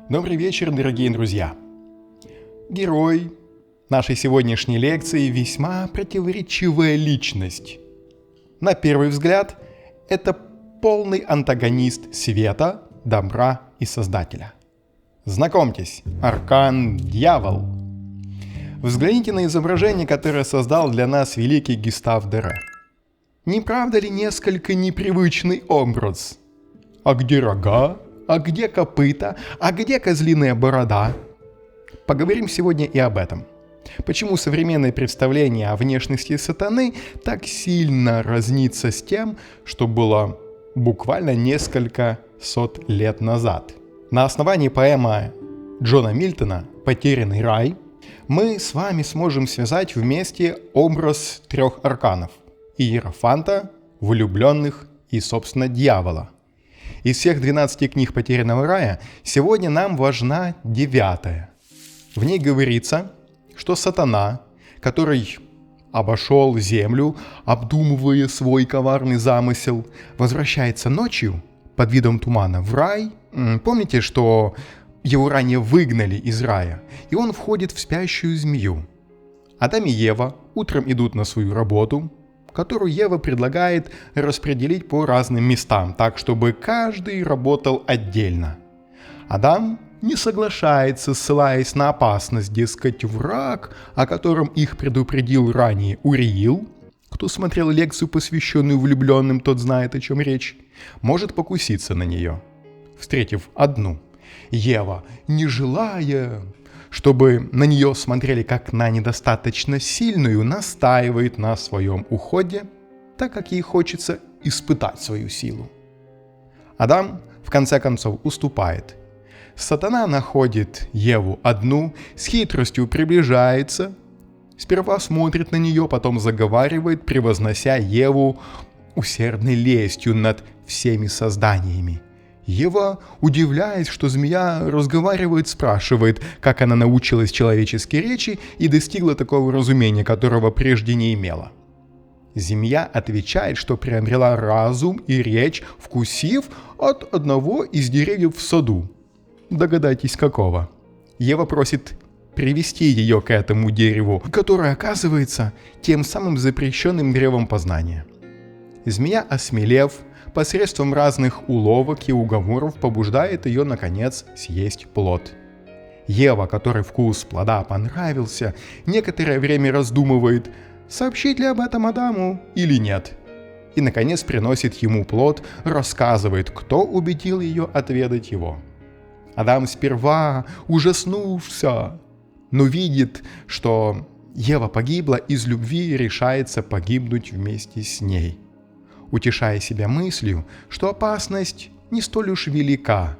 Добрый вечер, дорогие друзья! Герой нашей сегодняшней лекции весьма противоречивая личность. На первый взгляд, это полный антагонист света, добра и Создателя. Знакомьтесь, аркан Дьявол. Взгляните на изображение, которое создал для нас великий Гюстав Доре. Не правда ли несколько непривычный образ? А где рога? А где копыта? А где козлиная борода? Поговорим сегодня и об этом. Почему современное представление о внешности сатаны так сильно разнится с тем, что было буквально несколько сот лет назад? На основании поэмы Джона Мильтона «Потерянный рай» мы с вами сможем связать вместе образ трех арканов – Иерофанта, влюбленных и, собственно, дьявола. Из всех 12 книг «Потерянного рая» сегодня нам важна 9. В ней говорится, что сатана, который обошел землю, обдумывая свой коварный замысел, возвращается ночью под видом тумана в рай. Помните, что его ранее выгнали из рая, и он входит в спящую змею. Адам и Ева утром идут на свою работу, которую Ева предлагает распределить по разным местам, так чтобы каждый работал отдельно. Адам не соглашается, ссылаясь на опасность, дескать, враг, о котором их предупредил ранее Уриил, кто смотрел лекцию, посвященную влюбленным, тот знает, о чем речь, может покуситься на нее. Встретив одну, Ева, не желая, чтобы на нее смотрели как на недостаточно сильную, настаивает на своем уходе, так как ей хочется испытать свою силу. Адам, в конце концов, уступает. Сатана находит Еву одну, с хитростью приближается, сперва смотрит на нее, потом заговаривает, превознося Еву усердной лестью над всеми созданиями. Ева, удивляясь, что змея разговаривает, спрашивает, как она научилась человеческой речи и достигла такого разумения, которого прежде не имела. Змея отвечает, что приобрела разум и речь, вкусив от одного из деревьев в саду. Догадайтесь, какого. Ева просит привести ее к этому дереву, которое оказывается тем самым запрещенным древом познания. Змея, осмелев, посредством разных уловок и уговоров побуждает ее, наконец, съесть плод. Ева, которой вкус плода понравился, некоторое время раздумывает, сообщить ли об этом Адаму или нет. И, наконец, приносит ему плод, рассказывает, кто убедил ее отведать его. Адам сперва ужаснулся, но видит, что Ева погибла, из любви решается погибнуть вместе с ней, утешая себя мыслью, что опасность не столь уж велика.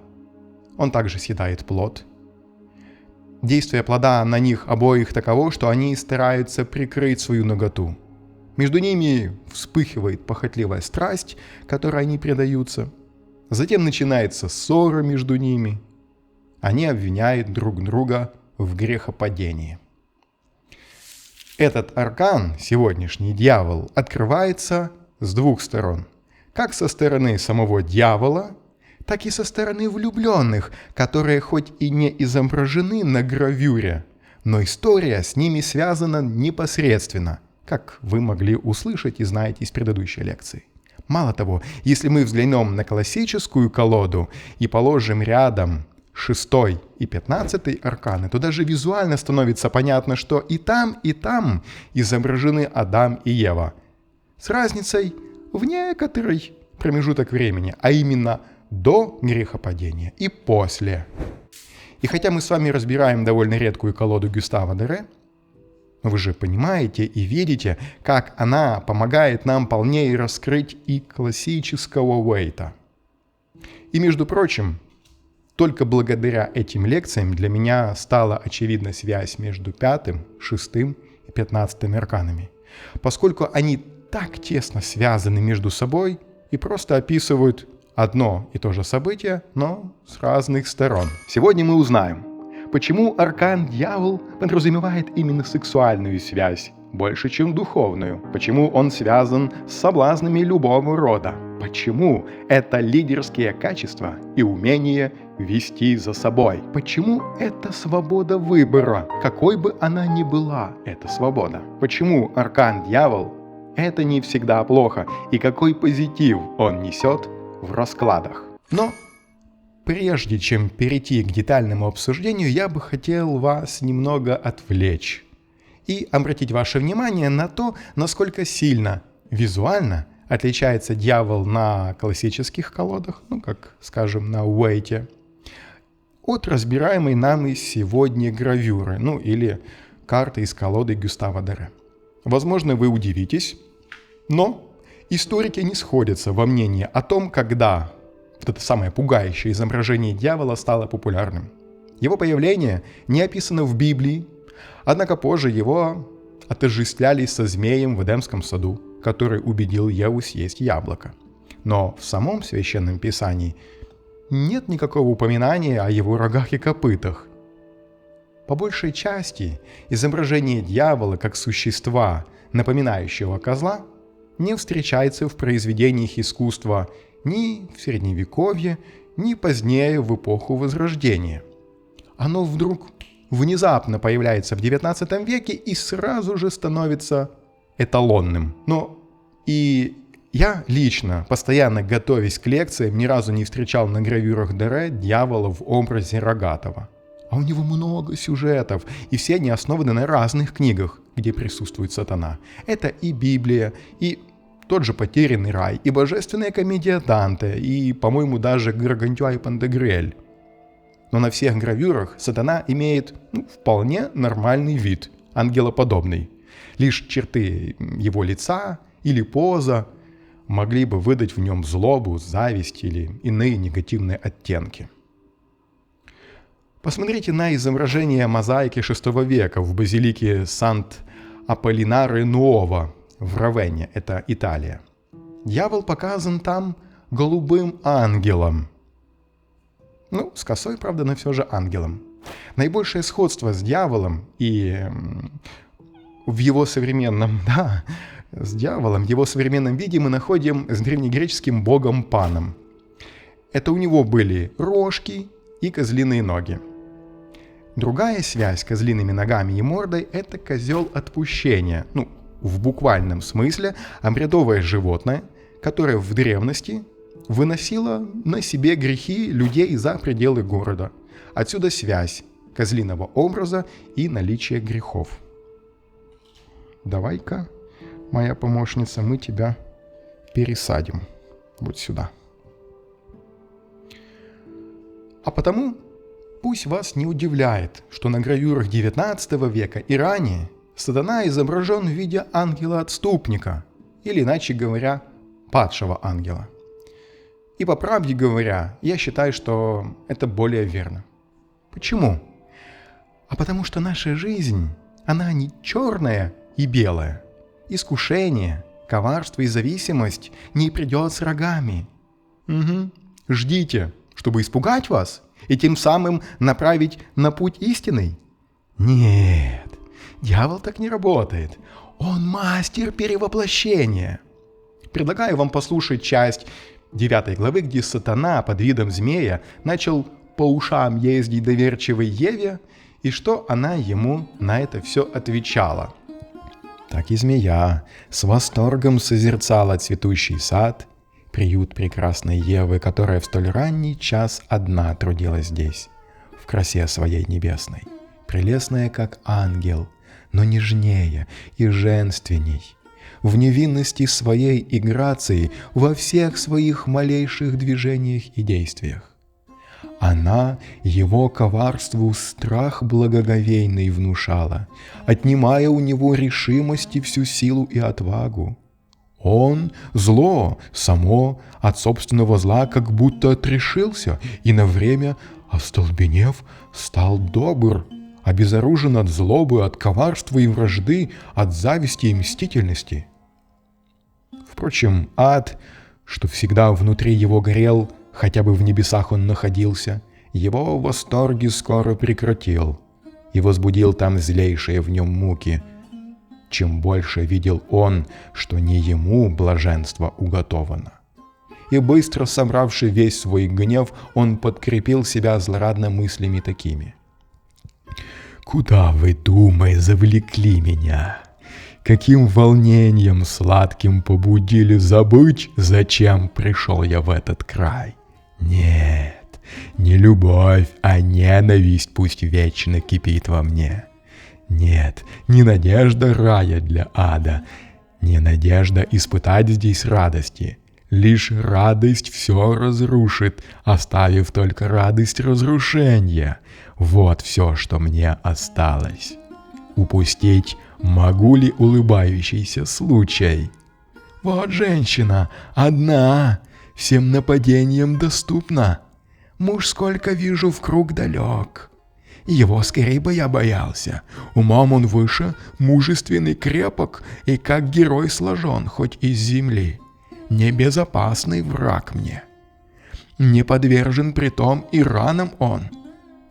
Он также съедает плод. Действие плода на них обоих таково, что они стараются прикрыть свою наготу. Между ними вспыхивает похотливая страсть, которой они предаются. Затем начинается ссора между ними. Они обвиняют друг друга в грехопадении. Этот аркан, сегодняшний дьявол, открывается с двух сторон. Как со стороны самого дьявола, так и со стороны влюбленных, которые хоть и не изображены на гравюре, но история с ними связана непосредственно, как вы могли услышать и знаете из предыдущей лекции. Мало того, если мы взглянем на классическую колоду и положим рядом 6 и 15 арканы, то даже визуально становится понятно, что и там изображены Адам и Ева. С разницей в некоторый промежуток времени, а именно до грехопадения и после. И хотя мы с вами разбираем довольно редкую колоду Гюстава Доре, вы же понимаете и видите, как она помогает нам полнее раскрыть и классического Уэйта. И, между прочим, только благодаря этим лекциям для меня стала очевидна связь между 5, 6 и 15 арканами, поскольку они так тесно связаны между собой и просто описывают одно и то же событие, но с разных сторон. Сегодня мы узнаем, почему аркан Дьявол подразумевает именно сексуальную связь, больше, чем духовную, почему он связан с соблазнами любого рода, почему это лидерские качества и умение вести за собой. Почему это свобода выбора, какой бы она ни была, эта свобода? Почему аркан-дьявол – это не всегда плохо, и какой позитив он несет в раскладах? Но прежде чем перейти к детальному обсуждению, я бы хотел вас немного отвлечь и обратить ваше внимание на то, насколько сильно визуально отличается дьявол на классических колодах, как, скажем, на Уэйте, от разбираемой нами сегодня гравюры, или карты из колоды Гюстава Дере. Возможно, вы удивитесь, но историки не сходятся во мнении о том, когда вот это самое пугающее изображение дьявола стало популярным. Его появление не описано в Библии, однако позже его отождествляли со змеем в Эдемском саду, который убедил Еву съесть яблоко. Но в самом Священном Писании нет никакого упоминания о его рогах и копытах. По большей части изображение дьявола как существа, напоминающего козла, не встречается в произведениях искусства ни в Средневековье, ни позднее в эпоху Возрождения. Оно вдруг внезапно появляется в XIX веке и сразу же становится эталонным. Но и я лично, постоянно готовясь к лекциям, ни разу не встречал на гравюрах Дере дьявола в образе рогатого. А у него много сюжетов, и все они основаны на разных книгах, где присутствует сатана. Это и Библия, и тот же «Потерянный рай», и «Божественная комедия Данте», и, по-моему, даже «Гаргантюа и Пантагрюэль». Но на всех гравюрах сатана имеет вполне нормальный вид, ангелоподобный. Лишь черты его лица или поза могли бы выдать в нем злобу, зависть или иные негативные оттенки. Посмотрите на изображение мозаики VI века в базилике Сант-Аполлинаре Нуово в Равенне, это Италия. Дьявол показан там голубым ангелом. С косой, правда, но все же ангелом. Наибольшее сходство с дьяволом и в его современном, с дьяволом в его современном виде мы находим с древнегреческим богом Паном. Это у него были рожки и козлиные ноги. Другая связь с козлиными ногами и мордой – это козел отпущения, в буквальном смысле обрядовое животное, которое в древности выносило на себе грехи людей за пределы города. Отсюда связь козлиного образа и наличие грехов. Давай-ка, моя помощница, мы тебя пересадим вот сюда. А потому пусть вас не удивляет, что на гравюрах XIX века и ранее сатана изображен в виде ангела-отступника, или, иначе говоря, падшего ангела. И по правде говоря, я считаю, что это более верно. Почему? А потому что наша жизнь, она не черная и белая. Искушение, коварство и зависимость не придет с рогами. Ждите, чтобы испугать вас и тем самым направить на путь истинный? Нет, дьявол так не работает. Он мастер перевоплощения. Предлагаю вам послушать часть 9 главы, где сатана под видом змея начал по ушам ездить доверчивой Еве, и что она ему на это все отвечала. Так и змея с восторгом созерцала цветущий сад, приют прекрасной Евы, которая в столь ранний час одна трудилась здесь, в красе своей небесной, прелестная как ангел, но нежнее и женственней, в невинности своей и грации во всех своих малейших движениях и действиях. Она его коварству страх благоговейный внушала, отнимая у него решимость и всю силу и отвагу. Он, зло, само от собственного зла как будто отрешился и на время, остолбенев, стал добр, обезоружен от злобы, от коварства и вражды, от зависти и мстительности. Впрочем, ад, что всегда внутри его горел, хотя бы в небесах он находился, его восторги скоро прекратил и возбудил там злейшие в нем муки, чем больше видел он, что не ему блаженство уготовано. и, быстро собравший весь свой гнев, он подкрепил себя злорадно мыслями такими. «Куда вы, думай, завлекли меня? Каким волнением сладким побудили забыть, зачем пришел я в этот край? Нет, не любовь, а ненависть пусть вечно кипит во мне. Нет, не надежда рая для ада, не надежда испытать здесь радости. Лишь радость все разрушит, оставив только радость разрушения. Вот все, что мне осталось. Упустить могу ли улыбающийся случай? Вот женщина, одна, всем нападениям доступна. Муж сколько вижу в круг далек. Его скорее бы я боялся. Умом он выше, мужественный, крепок и как герой сложен, хоть из земли. Небезопасный враг мне. Не подвержен притом и ранам он.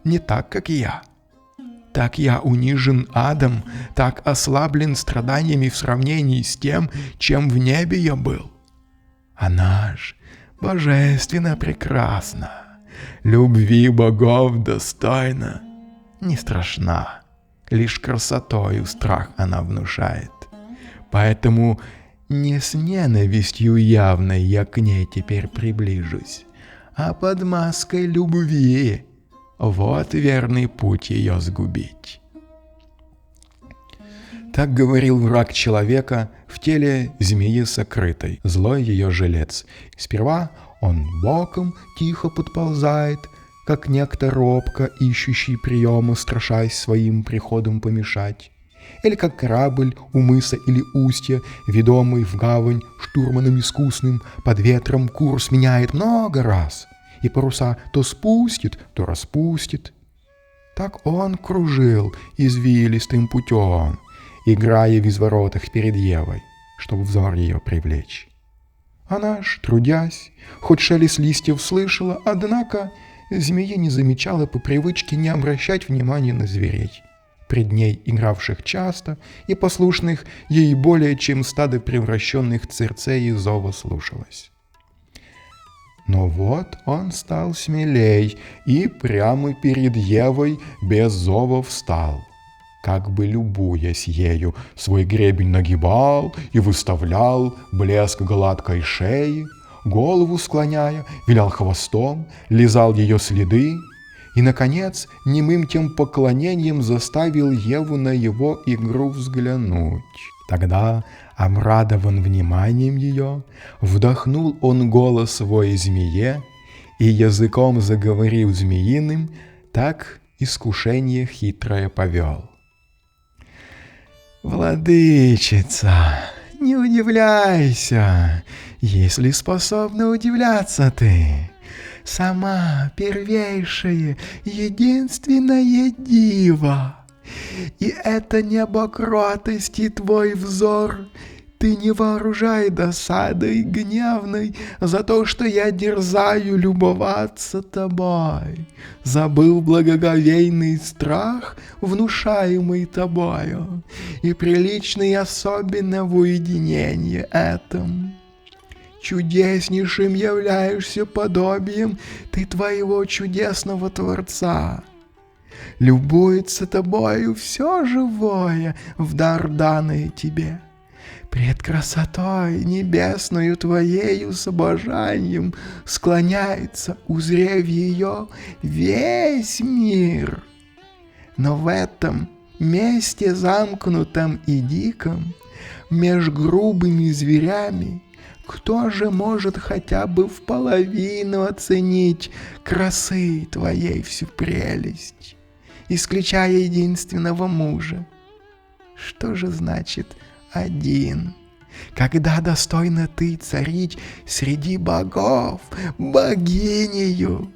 Не так, как я. Так я унижен адом, так ослаблен страданиями в сравнении с тем, чем в небе я был. Она ж божественно прекрасна, любви богов достойна, не страшна, лишь красотою страх она внушает. Поэтому не с ненавистью явной я к ней теперь приближусь, а под маской любви. Вот верный путь ее сгубить. Так говорил враг человека в теле змеи сокрытой, злой ее жилец. Сперва он боком тихо подползает, как некто робко ищущий приема, страшась своим приходом помешать. Или как корабль у мыса или устья, ведомый в гавань штурманом искусным, под ветром курс меняет много раз, и паруса то спустит, то распустит. Так он кружил извилистым путем, играя в изворотах перед Евой, чтобы взор ее привлечь. Она ж, трудясь, хоть шелест листьев слышала, однако змея не замечала по привычке не обращать внимания на зверей, пред ней игравших часто и послушных ей более чем стадо превращенных цирцеи зова слушалась. Но вот он стал смелей и прямо перед Евой без зова встал, как бы любуясь ею, свой гребень нагибал и выставлял блеск гладкой шеи, голову склоняя, вилял хвостом, лизал ее следы и, наконец, немым тем поклонением заставил Еву на его игру взглянуть. Тогда, обрадован вниманием ее, вдохнул он голос свой змее и языком заговорил змеиным, так искушение хитрое повел. «Владычица, не удивляйся, если способна удивляться ты. Сама первейшая, единственная дива. И это небо кротости твой взор ты не вооружай досадой гневной за то, что я дерзаю любоваться тобой. Забыл благоговейный страх, внушаемый тобою, и приличный особенно в уединении этом. Чудеснейшим являешься подобием ты твоего чудесного Творца. Любуется тобою все живое в дар данное тебе. Пред красотой небесною твоею с обожанием склоняется, узрев ее, весь мир. Но в этом месте замкнутом и диком, меж грубыми зверями, кто же может хотя бы в половину оценить красы твоей всю прелесть, исключая единственного мужа? Что же значит один, когда достойна ты царить среди богов, богинею,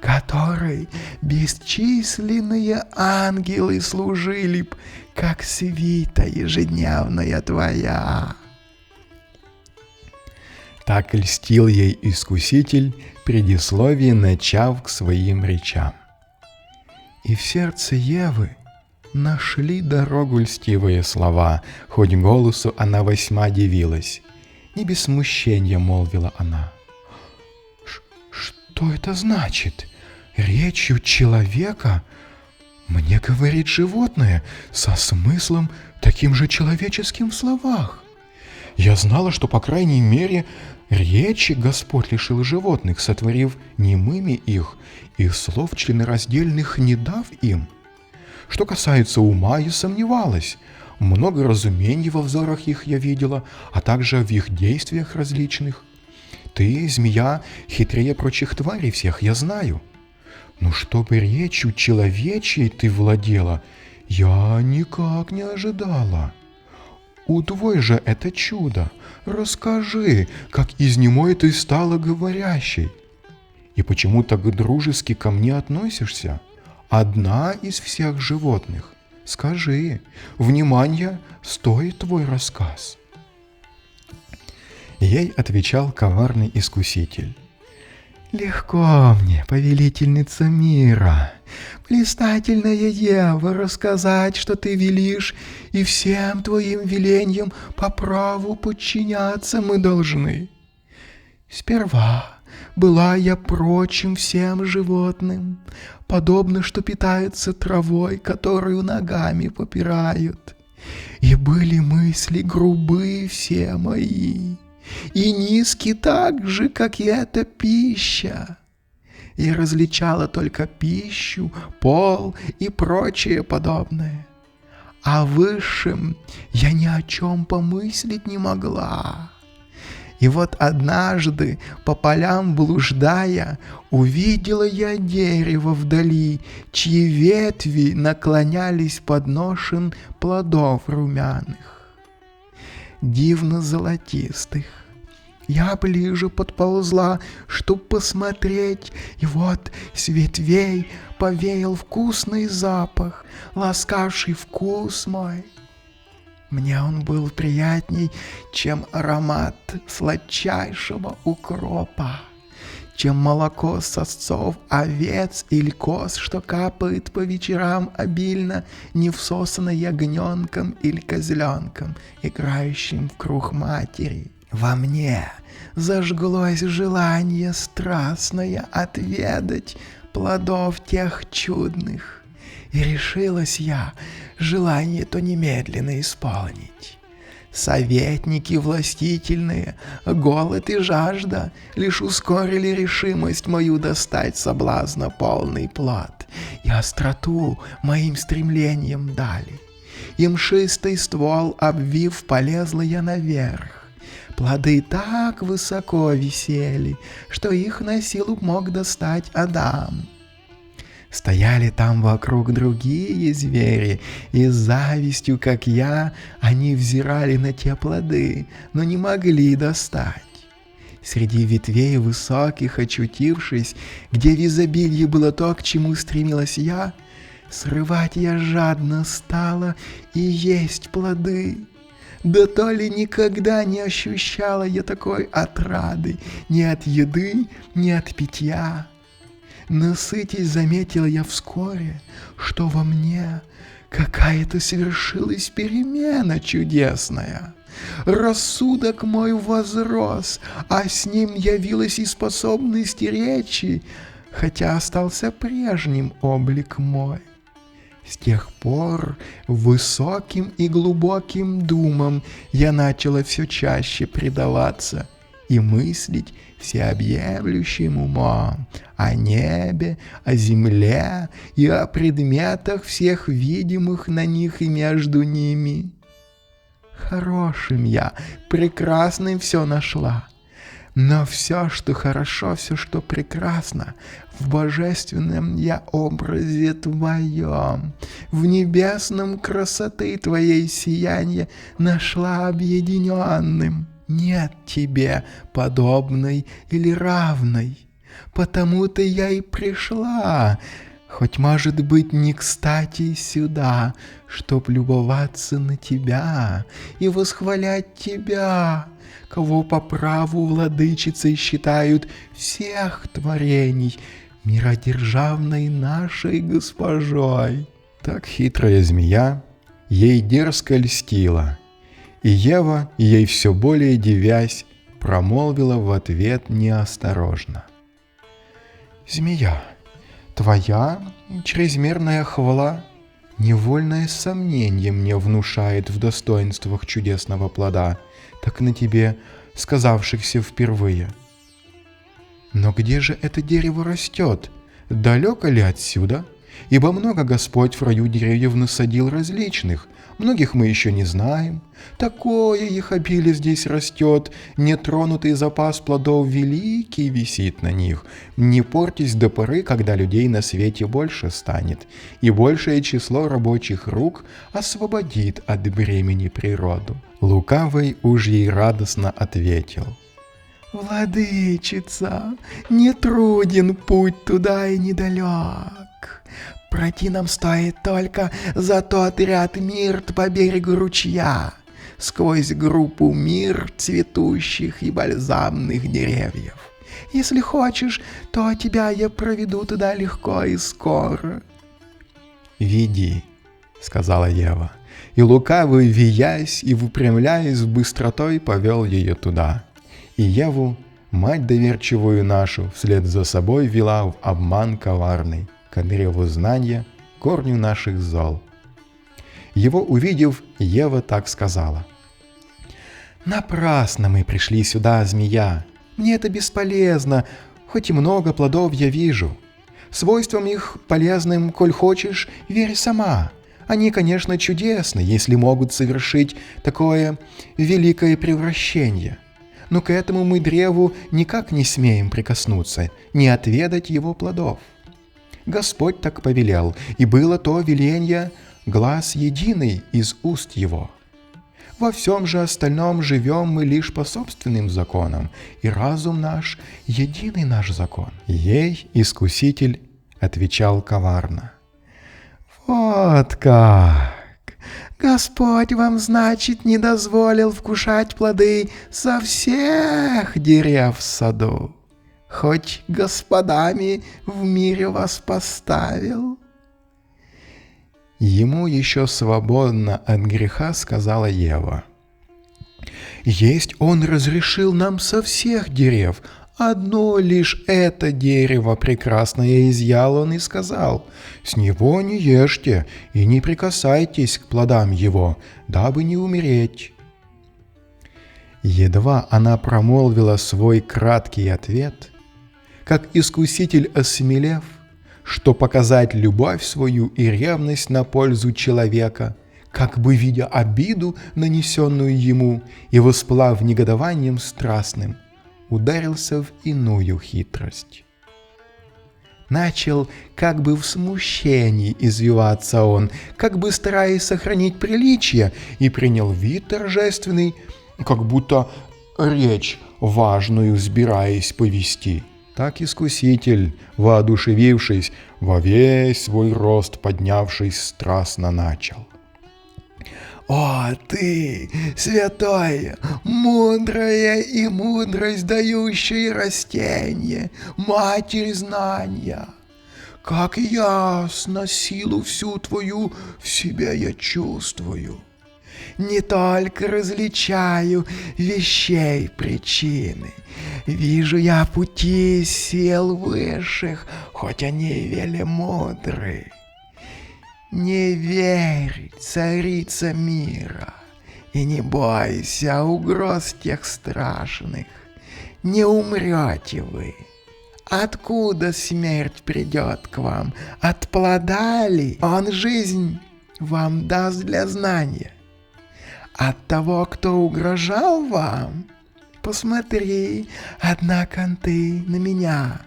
которой бесчисленные ангелы служили б, как свита ежедневная твоя?» Так льстил ей искуситель, предисловие начав к своим речам. И в сердце Евы нашли дорогу льстивые слова, хоть голосу она весьма дивилась. Не без смущения молвила она. Что это значит? Речью человека мне говорит животное со смыслом таким же человеческим в словах. Я знала, что, по крайней мере, речи Господь лишил животных, сотворив немыми их, и слов членораздельных не дав им. Что касается ума, я сомневалась. Много разумений во взорах их я видела, а также в их действиях различных. Ты, змея, хитрее прочих тварей всех, я знаю. Но чтобы речью человечьей ты владела, я никак не ожидала. Удвой же это чудо. Расскажи, как из немой ты стала говорящей. И почему так дружески ко мне относишься? Одна из всех животных. Скажи, внимание, стоит твой рассказ. Ей отвечал коварный искуситель. «Легко мне, повелительница мира, блистательная Ева, рассказать, что ты велишь, и всем твоим велениям по праву подчиняться мы должны. Сперва была я прочим всем животным, подобно, что питаются травой, которую ногами попирают. И были мысли грубы все мои, и низки так же, как и эта пища. И различала только пищу, пол и прочее подобное. А высшим я ни о чем помыслить не могла. И вот однажды, по полям блуждая, увидела я дерево вдали, чьи ветви наклонялись под ношен плодов румяных, дивно золотистых. Я ближе подползла, чтоб посмотреть, и вот с ветвей повеял вкусный запах, ласкавший вкус мой. Мне он был приятней, чем аромат сладчайшего укропа, чем молоко сосцов овец или коз, что капает по вечерам обильно, не всосано ягненком или козленком, играющим в круг матери. Во мне зажглось желание страстное отведать плодов тех чудных, и решилась я желание то немедленно исполнить. Советники властительные, голод и жажда лишь ускорили решимость мою достать соблазна полный плод, и остроту моим стремлениям дали. И мшистый ствол обвив, полезла я наверх. Плоды так высоко висели, что их на силу мог достать Адам. Стояли там вокруг другие звери, и с завистью, как я, они взирали на те плоды, но не могли достать. Среди ветвей высоких очутившись, где в изобилии было то, к чему стремилась я, срывать я жадно стала и есть плоды. Да то ли никогда не ощущала я такой отрады ни от еды, ни от питья. Насытясь, заметила я вскоре, что во мне какая-то совершилась перемена чудесная. Рассудок мой возрос, а с ним явилась и способность речи, хотя остался прежним облик мой. С тех пор высоким и глубоким думам я начала все чаще предаваться и мыслить всеобъемлющим умом о небе, о земле и о предметах всех видимых на них и между ними. Хорошим я, прекрасным все нашла. Но все, что хорошо, все, что прекрасно, в божественном я образе Твоем, в небесном красоты Твоей сияние нашла объединенным. Нет Тебе подобной или равной, потому-то я и пришла, хоть, может быть, не кстати сюда, чтоб любоваться на Тебя и восхвалять Тебя, кого по праву владычицей считают всех творений, миродержавной нашей госпожой». Так хитрая змея ей дерзко льстила, и Ева, ей все более дивясь, промолвила в ответ неосторожно: Змея, твоя чрезмерная хвала невольное сомнение мне внушает в достоинствах чудесного плода, так на тебе сказавшихся впервые. Но где же это дерево растет? Далеко ли отсюда? Ибо много Господь в раю деревьев насадил различных, многих мы еще не знаем. Такое их обилие здесь растет, нетронутый запас плодов великий висит на них. Не портись до поры, когда людей на свете больше станет, и большее число рабочих рук освободит от бремени природу. Лукавый уж ей радостно ответил: «Владычица, не труден путь туда и недалек. Пройти нам стоит только за тот ряд мирт по берегу ручья, сквозь группу мир цветущих и бальзамных деревьев. Если хочешь, то тебя я проведу туда легко и скоро». «Веди», — сказала Ева, и лукавый, виясь и выпрямляясь быстротой, повел ее туда. И Еву, мать доверчивую нашу, вслед за собой вела в обман коварный, к древу знания, корню наших зол. Его увидев, Ева так сказала: «Напрасно мы пришли сюда, змея. Мне это бесполезно, хоть и много плодов я вижу. Свойствам их полезным, коль хочешь, верь сама. Они, конечно, чудесны, если могут совершить такое великое превращение. Но к этому мы древу никак не смеем прикоснуться, не отведать его плодов. Господь так повелел, и было то веленье глас единый из уст его. Во всем же остальном живем мы лишь по собственным законам, и разум наш — единый наш закон». Ей искуситель отвечал коварно: «Вот как! Господь вам, значит, не дозволил вкушать плоды со всех дерев в саду, хоть господами в мире вас поставил». Ему еще свободно от греха сказала Ева: «Есть он разрешил нам со всех дерев, одно лишь это дерево прекрасное изъял он и сказал: с него не ешьте и не прикасайтесь к плодам его, дабы не умереть». Едва она промолвила свой краткий ответ, как искуситель, осмелев, что показать любовь свою и ревность на пользу человека, как бы видя обиду, нанесенную ему, и воспылав негодованием страстным, ударился в иную хитрость. Начал как бы в смущении извиваться он, как бы стараясь сохранить приличие, и принял вид торжественный, как будто речь важную сбираясь повести. Так искуситель, воодушевившись, во весь свой рост поднявшись, страстно начал: «О, ты, святое, мудрое и мудрость дающее растение, матерь знания! Как ясно силу всю твою в себе я чувствую! Не только различаю вещей причины, вижу я пути сил высших, хоть они вели мудры. Не верь, царица мира, и не бойся угроз тех страшных. Не умрете вы. Откуда смерть придет к вам? От плода ли? Он жизнь вам даст для знания. От того, кто угрожал вам? Посмотри, однако ты на меня.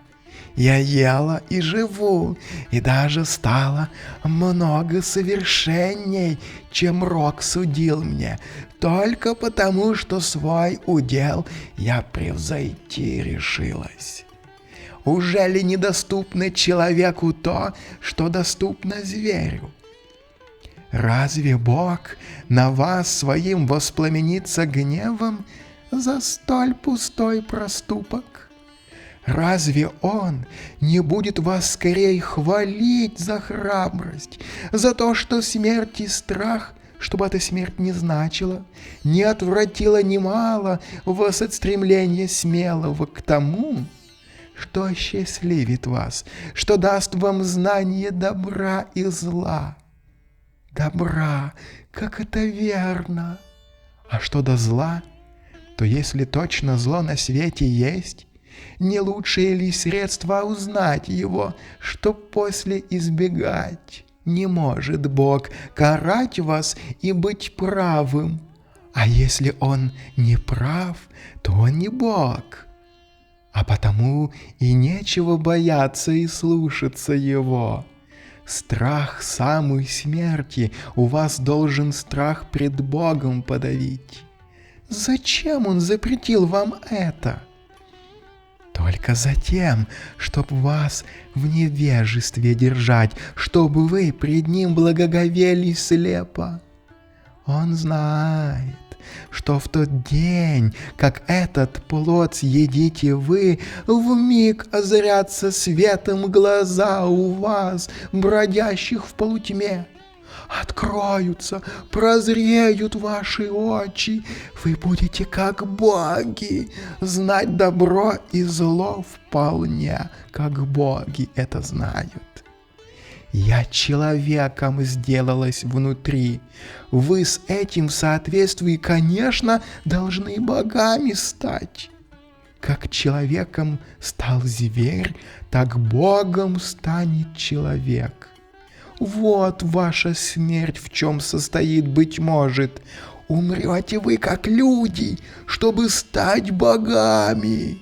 Я ела и живу, и даже стала много совершенней, чем рок судил мне, только потому, что свой удел я превзойти решилась. Уже ли недоступно человеку то, что доступно зверю? Разве Бог на вас своим воспламенится гневом за столь пустой проступок? Разве Он не будет вас скорее хвалить за храбрость, за то, что смерть и страх, чтобы эта смерть не значила, не отвратила немало вас от стремления смелого к тому, что осчастливит вас, что даст вам знание добра и зла. Добра, как это верно! А что до зла, то если точно зло на свете есть, не лучшее ли средство узнать его, чтоб после избегать? Не может Бог карать вас и быть правым, а если Он не прав, то Он не Бог. А потому и нечего бояться и слушаться Его. Страх самой смерти у вас должен страх пред Богом подавить. Зачем Он запретил вам это? Только затем, чтоб вас в невежестве держать, чтобы вы пред Ним благоговели слепо. Он знает, что в тот день, как этот плод съедите вы, вмиг озарятся светом глаза у вас, бродящих в полутьме. Откроются, прозреют ваши очи, вы будете как боги, знать добро и зло вполне, как боги это знают. Я человеком сделалась внутри. Вы с этим в соответствии, конечно, должны богами стать. Как человеком стал зверь, так богом станет человек. Вот ваша смерть в чем состоит, быть может. Умрете вы как люди, чтобы стать богами.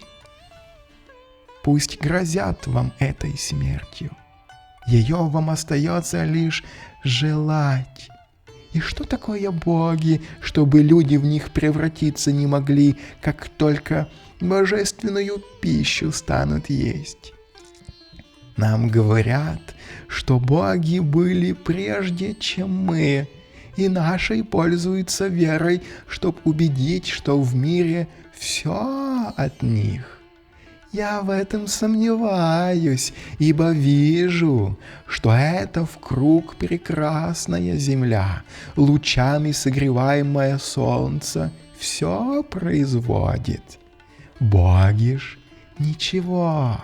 Пусть грозят вам этой смертью. Ее вам остается лишь желать. И что такое боги, чтобы люди в них превратиться не могли, как только божественную пищу станут есть? Нам говорят, что боги были прежде, чем мы, и нашей пользуются верой, чтобы убедить, что в мире все от них. Я в этом сомневаюсь, ибо вижу, что это вкруг прекрасная земля, лучами согреваемое солнце, все производит. Боги ж ничего.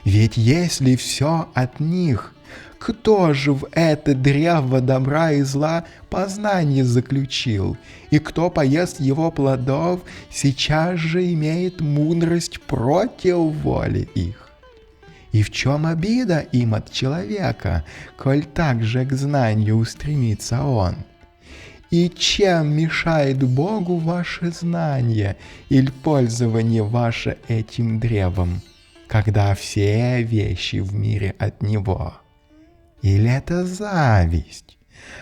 Ведь если все от них, кто же в это древо добра и зла познание заключил, и кто поест его плодов, сейчас же имеет мудрость против воли их? И в чем обида им от человека, коль так же к знанию устремится он? И чем мешает Богу ваше знание или пользование ваше этим древом, когда все вещи в мире от Него? Или это зависть?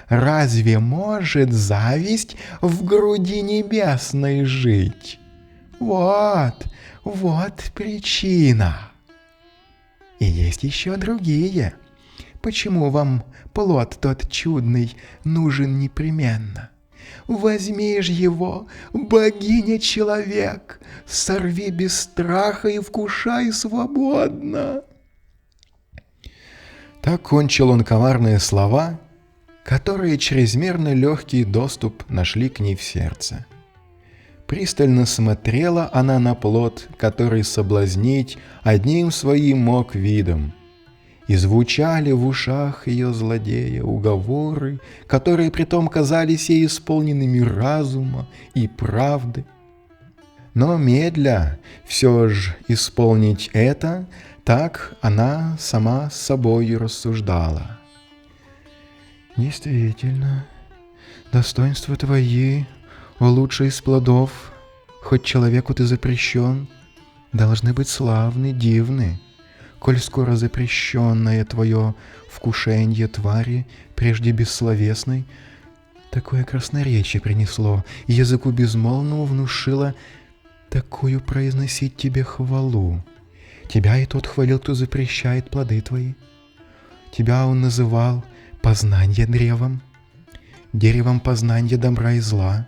Разве может зависть в груди небесной жить? Вот причина. И есть еще другие. Почему вам плод тот чудный нужен непременно? Возьми ж его, богиня-человек, сорви без страха и вкушай свободно. Так кончил он коварные слова, которые чрезмерно легкий доступ нашли к ней в сердце. Пристально смотрела она на плод, который соблазнить одним своим мог видом. И звучали в ушах ее злодея уговоры, которые притом казались ей исполненными разума и правды. Но медля все ж исполнить это, так она сама с собою рассуждала. Действительно, достоинства твои, о лучший из плодов, хоть человеку ты запрещен, должны быть славны, дивны, коль скоро запрещенное твое вкушенье твари, прежде бессловесной, такое красноречие принесло, и языку безмолвному внушило такую произносить тебе хвалу. Тебя и тот хвалил, кто запрещает плоды твои. Тебя он называл познание древом, деревом познания добра и зла.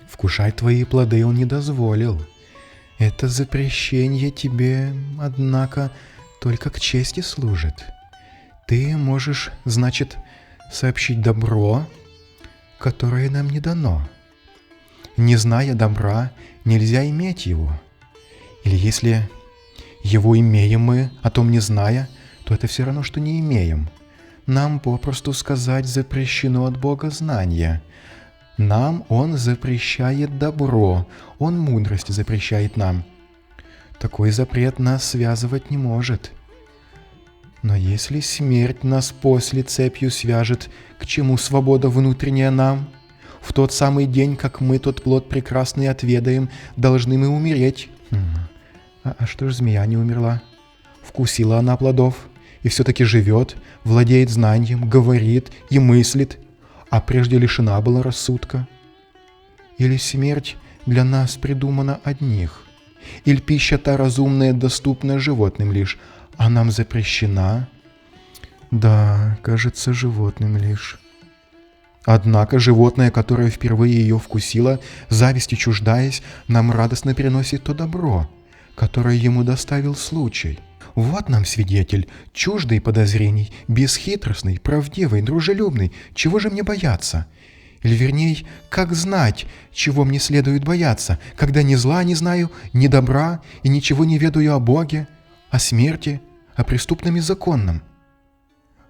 Вкушать твои плоды он не дозволил. Это запрещение тебе, однако, только к чести служит. Ты можешь, значит, сообщить добро, которое нам не дано. Не зная добра, нельзя иметь его. Или если Его имеем мы, о том не зная, то это все равно, что не имеем. Нам, попросту сказать, запрещено от Бога знание. Нам Он запрещает добро, Он мудрость запрещает нам. Такой запрет нас связывать не может. Но если смерть нас после цепью свяжет, к чему свобода внутренняя нам? В тот самый день, как мы тот плод прекрасный отведаем, должны мы умереть. А что ж змея не умерла? Вкусила она плодов и все-таки живет, владеет знанием, говорит и мыслит, а прежде лишена была рассудка. Или смерть для нас придумана одних? Или пища та разумная доступна животным лишь, а нам запрещена? Да, кажется, животным лишь. Однако животное, которое впервые ее вкусило, зависти чуждаясь, нам радостно переносит то добро, которое ему доставил случай. Вот нам свидетель, чуждый подозрений, бесхитростный, правдивый, дружелюбный. Чего же мне бояться? Или вернее, как знать, чего мне следует бояться, когда ни зла не знаю, ни добра и ничего не ведаю о Боге, о смерти, о преступном и законном?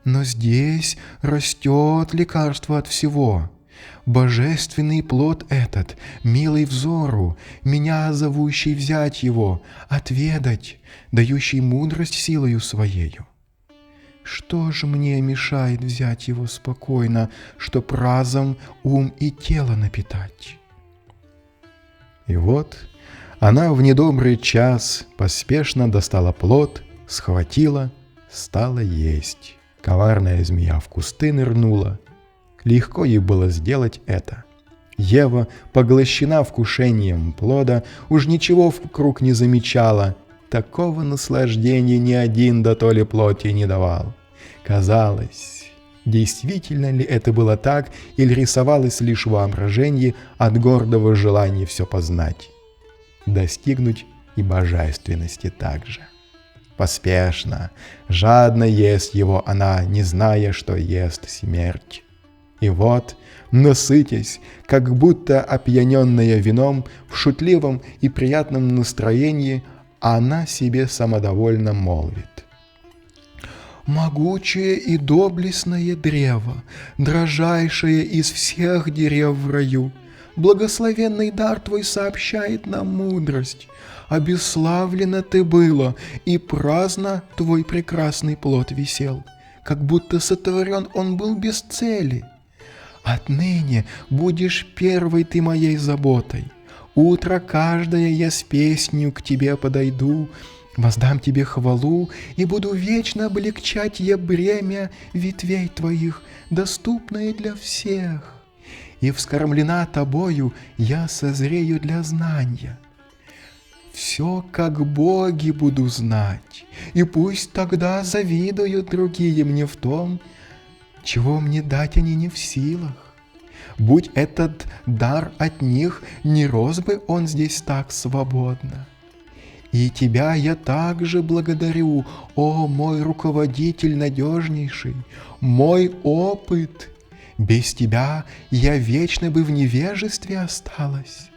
Но здесь растет лекарство от всего. Божественный плод этот, милый взору, меня зовущий взять его, отведать, дающий мудрость силою своею. Что же мне мешает взять его спокойно, чтоб разом ум и тело напитать? И вот она в недобрый час поспешно достала плод, схватила, стала есть. Коварная змея в кусты нырнула. Легко ей было сделать это. Ева, поглощена вкушением плода, уж ничего вокруг не замечала. Такого наслаждения ни один дотоле плоти не давал. Казалось, действительно ли это было так, или рисовалось лишь воображение от гордого желания все познать, достигнуть и божественности также. Поспешно, жадно ест его она, не зная, что ест смерть. И вот, насытясь, как будто опьяненная вином, в шутливом и приятном настроении, она себе самодовольно молвит: «Могучее и доблестное древо, дрожайшее из всех дерев в раю, благословенный дар твой сообщает нам мудрость. Обесславлено ты было, и праздно твой прекрасный плод висел, как будто сотворен он был без цели. Отныне будешь первой ты моей заботой. Утро каждое я с песнью к тебе подойду, воздам тебе хвалу, и буду вечно облегчать я бремя ветвей твоих, доступное для всех. И вскормлена тобою я созрею для знания. Все, как боги, буду знать, и пусть тогда завидуют другие мне в том, чего мне дать они не в силах. Будь этот дар от них, не рос бы он здесь так свободно. И тебя я также благодарю, о мой руководитель надежнейший, мой опыт. Без тебя я вечно бы в невежестве осталась.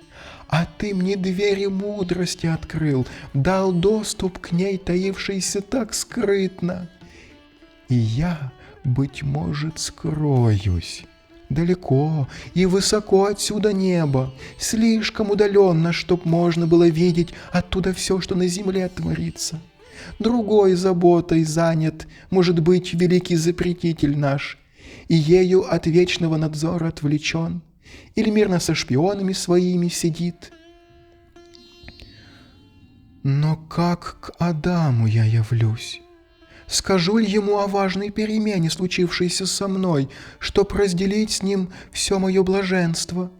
А ты мне двери мудрости открыл, дал доступ к ней, таившийся так скрытно. И я, быть может, скроюсь. Далеко и высоко отсюда небо, слишком удаленно, чтоб можно было видеть оттуда все, что на земле творится. Другой заботой занят, может быть, великий запретитель наш, и ею от вечного надзора отвлечен, или мирно со шпионами своими сидит. Но как к Адаму я явлюсь? Скажу ли ему о важной перемене, случившейся со мной, чтоб разделить с ним все мое блаженство?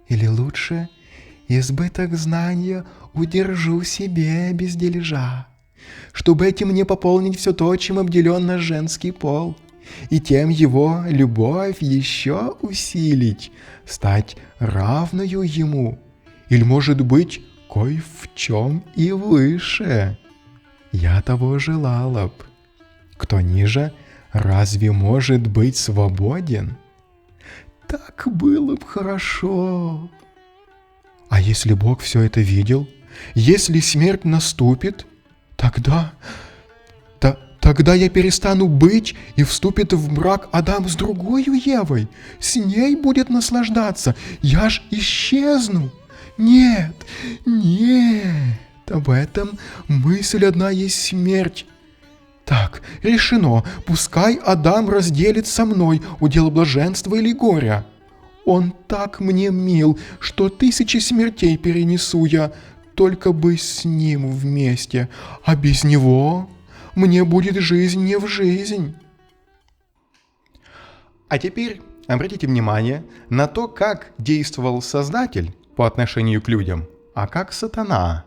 Или лучше, избыток знания удержу себе без дележа, чтобы этим не пополнить все то, чем обделен наш женский пол, и тем его любовь еще усилить, стать равною ему, или, может быть, кой в чем и выше. Я того желала б. Кто ниже, разве может быть свободен? Так было б хорошо. А если Бог все это видел, если смерть наступит, Тогда я перестану быть, и вступит в брак Адам с другою Евой. С ней будет наслаждаться. Я ж исчезну. Нет, об этом мысль одна есть смерть. Так, решено, пускай Адам разделит со мной удел блаженства или горя. Он так мне мил, что 1000 смертей перенесу я, только бы с ним вместе, а без него мне будет жизнь не в жизнь. А теперь обратите внимание на то, как действовал Создатель по отношению к людям, а как сатана.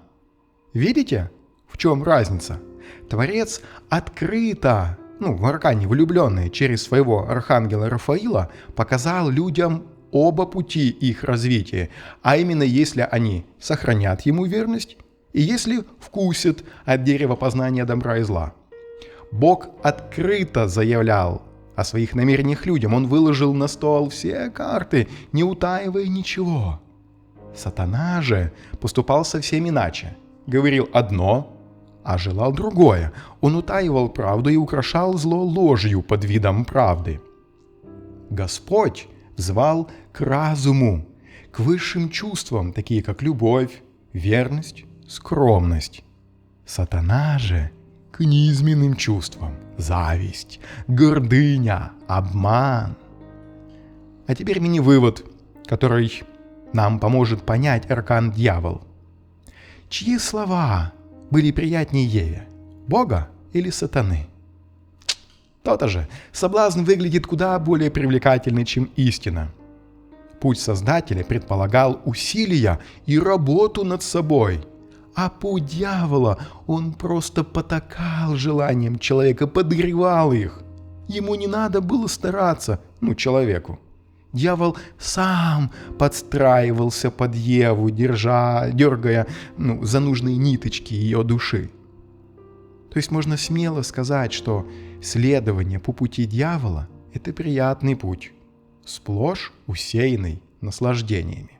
Видите, в чем разница? Творец открыто, в аркане влюбленный, через своего архангела Рафаила показал людям оба пути их развития, а именно если они сохранят ему верность и если вкусят от дерева познания добра и зла. Бог открыто заявлял о своих намерениях людям, он выложил на стол все карты, не утаивая ничего. Сатана же поступал совсем иначе, говорил одно, а желал другое. Он утаивал правду и украшал зло ложью под видом правды. Господь звал к разуму, к высшим чувствам, такие как любовь, верность, скромность. Сатана же к низменным чувствам, зависть, гордыня, обман. А теперь мини-вывод, который нам поможет понять аркан дьявол. Чьи слова были приятнее Еве, Бога или сатаны? То-то же, соблазн выглядит куда более привлекательный, чем истина. Путь Создателя предполагал усилия и работу над собой, а путь дьявола, он просто потакал желаниям человека, подогревал их. Ему не надо было стараться, человеку. Дьявол сам подстраивался под Еву, дергая за нужные ниточки ее души. То есть можно смело сказать, что следование по пути дьявола – это приятный путь, сплошь усеянный наслаждениями.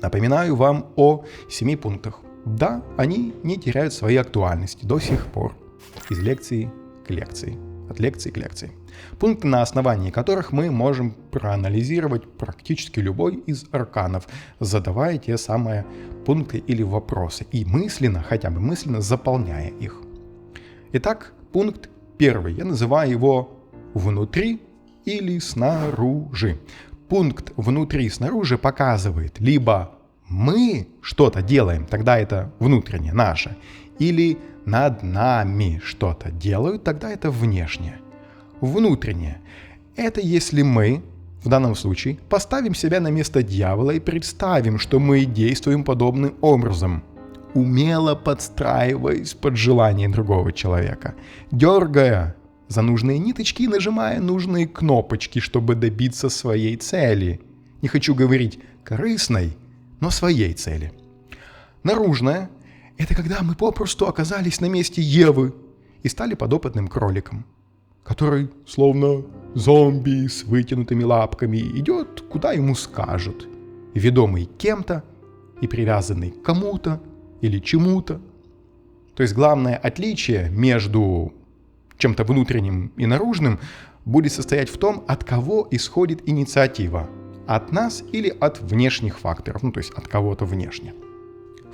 Напоминаю вам о 7 пунктах. Да, они не теряют своей актуальности до сих пор, из лекции к лекции, от лекции к лекции. Пункты, на основании которых мы можем проанализировать практически любой из арканов, задавая те самые пункты или вопросы и мысленно, хотя бы мысленно заполняя их. Итак, пункт 1. Я называю его «внутри» или «снаружи». Пункт «внутри» и «снаружи» показывает либо мы что-то делаем, тогда это внутреннее, наше, или над нами что-то делают, тогда это внешнее. Внутреннее – это если мы, в данном случае, поставим себя на место дьявола и представим, что мы действуем подобным образом, умело подстраиваясь под желание другого человека, дергая за нужные ниточки и нажимая нужные кнопочки, чтобы добиться своей цели. Не хочу говорить корыстной, но своей цели. Наружное – это когда мы попросту оказались на месте Евы и стали подопытным кроликом, который, словно зомби с вытянутыми лапками, идет, куда ему скажут, ведомый кем-то и привязанный к кому-то или чему-то. То есть главное отличие между чем-то внутренним и наружным будет состоять в том, от кого исходит инициатива. От нас или от внешних факторов, то есть от кого-то внешне.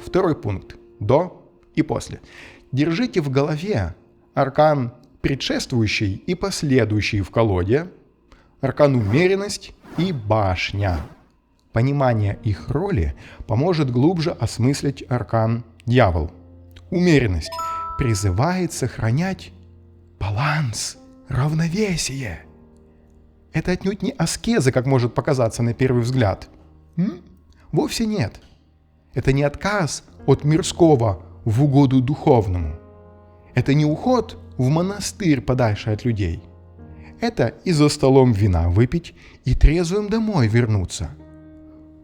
Второй пункт. До и после. Держите в голове аркан предшествующий и последующий в колоде, аркан умеренность и башня. Понимание их роли поможет глубже осмыслить аркан дьявол. Умеренность призывает сохранять баланс, равновесие. Это отнюдь не аскеза, как может показаться на первый взгляд. Вовсе нет. Это не отказ от мирского в угоду духовному. Это не уход в монастырь подальше от людей. Это и за столом вина выпить, и трезвым домой вернуться.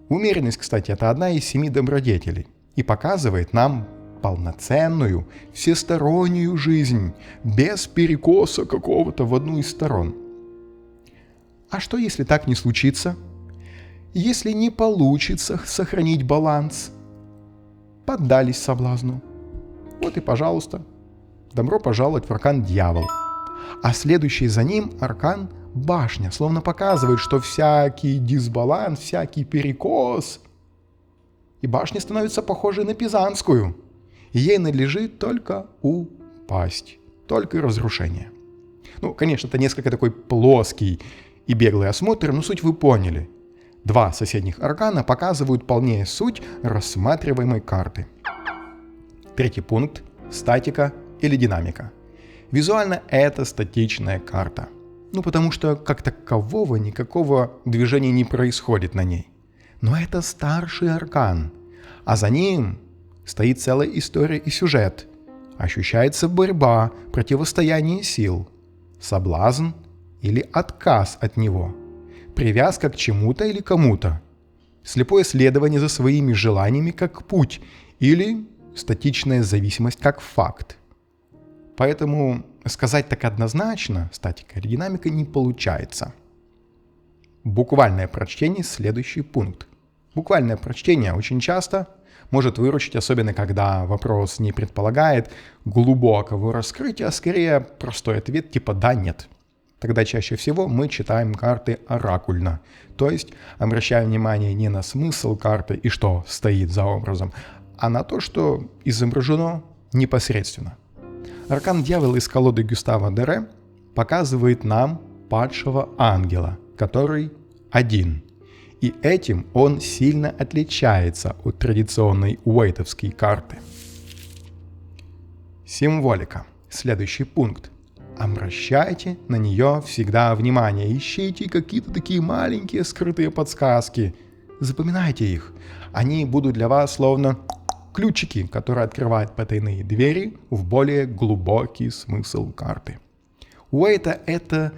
Умеренность, кстати, это одна из 7 добродетелей и показывает нам полноценную, всестороннюю жизнь, без перекоса какого-то в одну из сторон. А что, если так не случится? Если не получится сохранить баланс? Поддались соблазну. Вот и пожалуйста. Добро пожаловать в аркан Дьявол. А следующий за ним аркан Башня, словно показывает, что всякий дисбаланс, всякий перекос, и башня становится похожей на пизанскую. И ей надлежит только упасть, только разрушение. Ну, конечно, это несколько такой плоский и беглый осмотр, но суть вы поняли. Два соседних аркана показывают полнее суть рассматриваемой карты. Третий пункт – статика или динамика. Визуально это статичная карта. Ну, потому что как такового никакого движения не происходит на ней. Но это старший аркан, а за ним стоит целая история и сюжет. Ощущается борьба, противостояние сил, соблазн или отказ от него, привязка к чему-то или кому-то, слепое следование за своими желаниями как путь или статичная зависимость как факт. Поэтому сказать так однозначно, статика или динамика, не получается. Буквальное прочтение – следующий пункт. Буквальное прочтение очень часто может выручить, особенно когда вопрос не предполагает глубокого раскрытия, а скорее простой ответ типа «да», «нет». Тогда чаще всего мы читаем карты оракульно, то есть обращаем внимание не на смысл карты и что стоит за образом, а на то, что изображено непосредственно. Аркан Дьявол из колоды Гюстава Дере показывает нам падшего ангела, который один. И этим он сильно отличается от традиционной уэйтовской карты. Символика. Следующий пункт. Обращайте на нее всегда внимание. Ищите какие-то такие маленькие скрытые подсказки. Запоминайте их. Они будут для вас словно ключики, которые открывают потайные двери в более глубокий смысл карты. Уэйта — это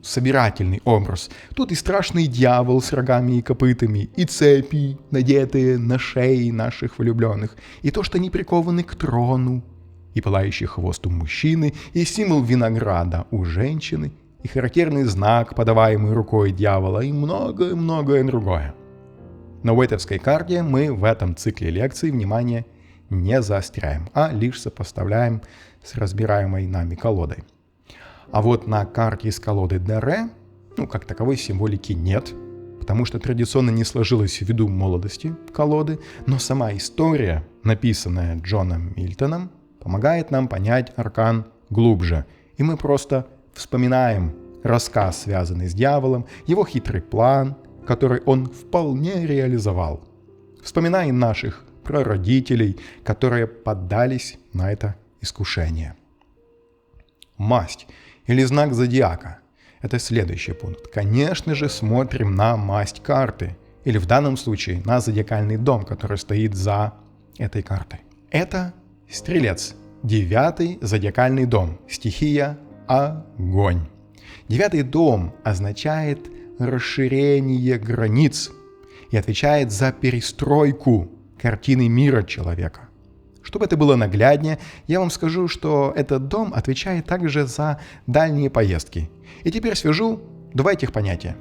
собирательный образ. Тут и страшный дьявол с рогами и копытами, и цепи, надетые на шеи наших влюбленных, и то, что они прикованы к трону, и пылающий хвост у мужчины, и символ винограда у женщины, и характерный знак, подаваемый рукой дьявола, и многое-многое другое. На уэйтовской карте мы в этом цикле лекций внимание не заостряем, а лишь сопоставляем с разбираемой нами колодой. А вот на карте из колоды Дере, как таковой символики нет, потому что традиционно не сложилось ввиду молодости колоды, но сама история, написанная Джоном Мильтоном, помогает нам понять аркан глубже, и мы просто вспоминаем рассказ, связанный с дьяволом, его хитрый план, который он вполне реализовал. Вспоминаем наших прародителей, которые поддались на это искушение. Масть или знак зодиака – это следующий пункт. Конечно же, смотрим на масть карты, или в данном случае на зодиакальный дом, который стоит за этой картой. Это Стрелец, 9-й зодиакальный дом, стихия огонь. 9-й дом означает расширение границ и отвечает за перестройку картины мира человека. Чтобы это было нагляднее, я вам скажу, что этот дом отвечает также за дальние поездки. И теперь свяжу два этих понятия.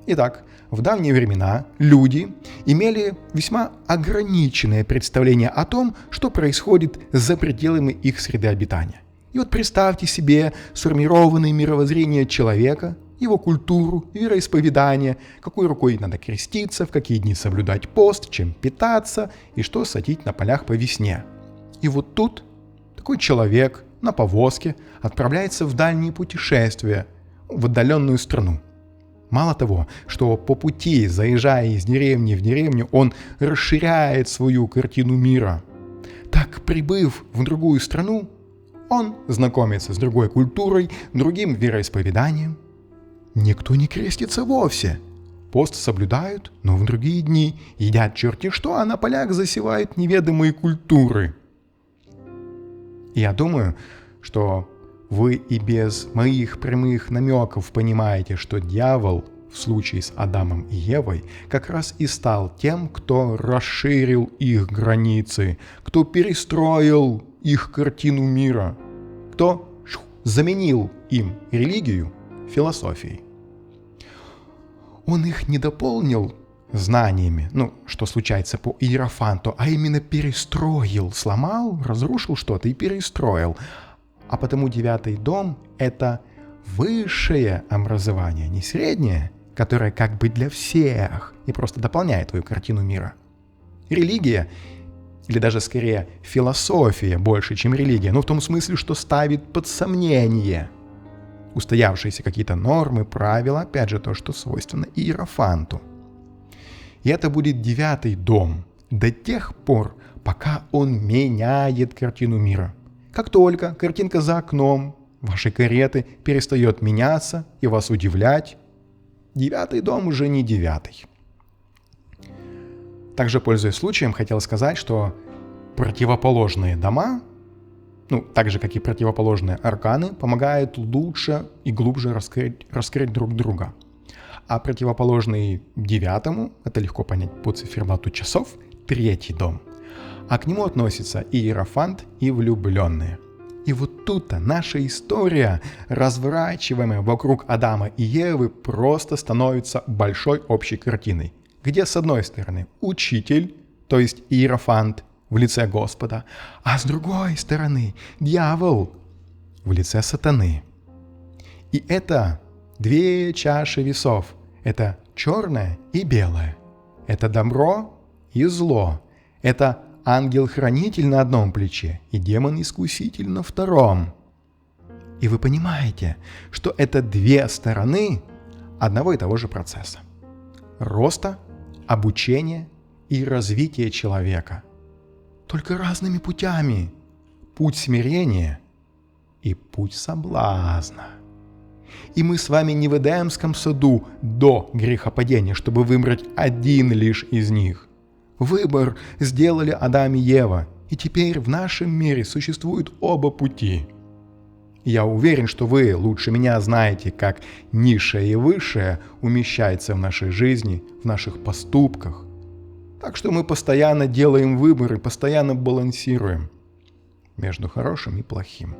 Итак, в давние времена люди имели весьма ограниченное представление о том, что происходит за пределами их среды обитания. И вот представьте себе сформированное мировоззрение человека, его культуру, вероисповедание, какой рукой надо креститься, в какие дни соблюдать пост, чем питаться и что садить на полях по весне. И вот тут такой человек на повозке отправляется в дальние путешествия, в отдаленную страну. Мало того, что по пути, заезжая из деревни в деревню, он расширяет свою картину мира. Так, прибыв в другую страну, он знакомится с другой культурой, другим вероисповеданием. Никто не крестится вовсе. Пост соблюдают, но в другие дни едят черти что, а на полях засевают неведомые культуры. Я думаю, что вы и без моих прямых намеков понимаете, что дьявол в случае с Адамом и Евой как раз и стал тем, кто расширил их границы, кто перестроил их картину мира, кто заменил им религию философией. Он их не дополнил знаниями, что случается по иерофанту, а именно перестроил, сломал, разрушил что-то и перестроил. А потому 9-й дом – это высшее образование, не среднее, которое как бы для всех и просто дополняет твою картину мира. Религия, или даже скорее философия больше, чем религия, в том смысле, что ставит под сомнение устоявшиеся какие-то нормы, правила, опять же то, что свойственно иерофанту. И это будет 9-й дом до тех пор, пока он меняет картину мира. Как только картинка за окном вашей кареты перестает меняться и вас удивлять, 9-й дом уже не 9-й. Также, пользуясь случаем, хотел сказать, что противоположные дома, так же, как и противоположные арканы, помогают лучше и глубже раскрыть друг друга. А противоположный 9-му, это легко понять по циферблату часов, 3-й дом. А к нему относятся иерофант и влюбленные. И вот тут-то наша история, разворачиваемая вокруг Адама и Евы, просто становится большой общей картиной, где с одной стороны учитель, то есть иерофант в лице Господа, а с другой стороны дьявол в лице сатаны. И это две чаши весов. Это черное и белое. Это добро и зло. Это ангел-хранитель на одном плече и демон-искуситель на втором. И вы понимаете, что это две стороны одного и того же процесса. Роста, обучения и развития человека. Только разными путями. Путь смирения и путь соблазна. И мы с вами не в Эдемском саду до грехопадения, чтобы выбрать один лишь из них. Выбор сделали Адам и Ева, и теперь в нашем мире существуют оба пути. Я уверен, что вы лучше меня знаете, как низшее и высшее умещается в нашей жизни, в наших поступках. Так что мы постоянно делаем выборы, постоянно балансируем между хорошим и плохим.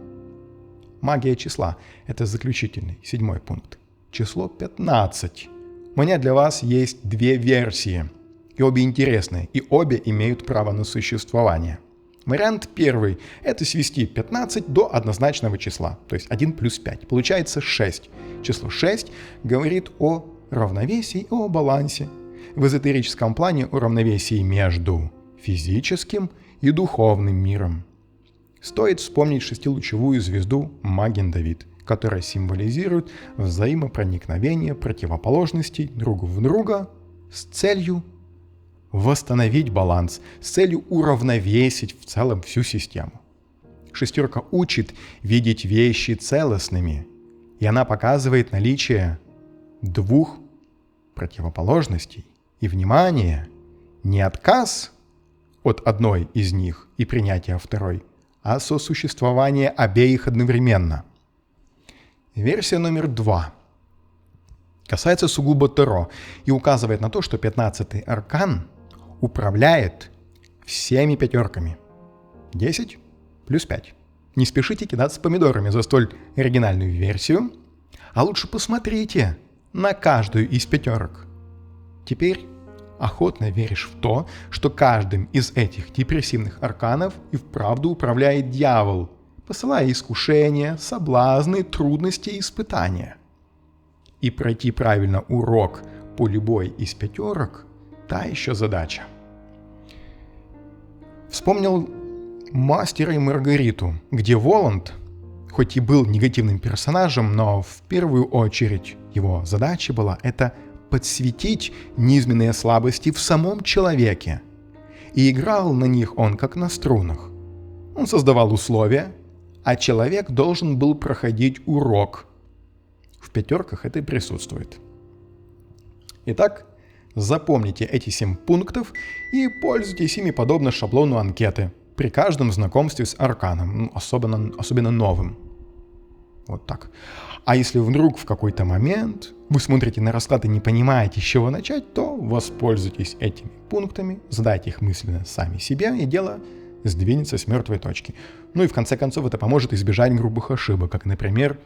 Магия числа – это заключительный, 7-й пункт. Число 15. У меня для вас есть две версии. И обе интересные, и обе имеют право на существование. Вариант первый – это свести 15 до однозначного числа, то есть 1 плюс 5. Получается 6. Число 6 говорит о равновесии и о балансе. В эзотерическом плане о равновесии между физическим и духовным миром. Стоит вспомнить шестилучевую звезду Маген-Давид, которая символизирует взаимопроникновение противоположностей друг в друга с целью восстановить баланс, с целью уравновесить в целом всю систему. Шестерка учит видеть вещи целостными, и она показывает наличие двух противоположностей. И, внимание, не отказ от одной из них и принятие второй, а сосуществование обеих одновременно. Версия номер 2 касается сугубо Таро и указывает на то, что 15-й аркан управляет всеми пятерками. 10 плюс 5. Не спешите кидаться помидорами за столь оригинальную версию, а лучше посмотрите на каждую из пятерок. Теперь охотно веришь в то, что каждым из этих депрессивных арканов и вправду управляет дьявол, посылая искушения, соблазны, трудности и испытания. И пройти правильно урок по любой из пятерок – та еще задача. Вспомнил «Мастера и Маргариту», где Воланд, хоть и был негативным персонажем, но в первую очередь его задача была это подсветить низменные слабости в самом человеке. И играл на них он как на струнах. Он создавал условия, а человек должен был проходить урок. В пятерках это и присутствует. Итак, запомните эти 7 пунктов и пользуйтесь ими подобно шаблону анкеты при каждом знакомстве с арканом, особенно новым. Вот так. А если вдруг в какой-то момент вы смотрите на расклад и не понимаете, с чего начать, то воспользуйтесь этими пунктами, задайте их мысленно сами себе, и дело сдвинется с мертвой точки. Ну и в конце концов это поможет избежать грубых ошибок, как, например,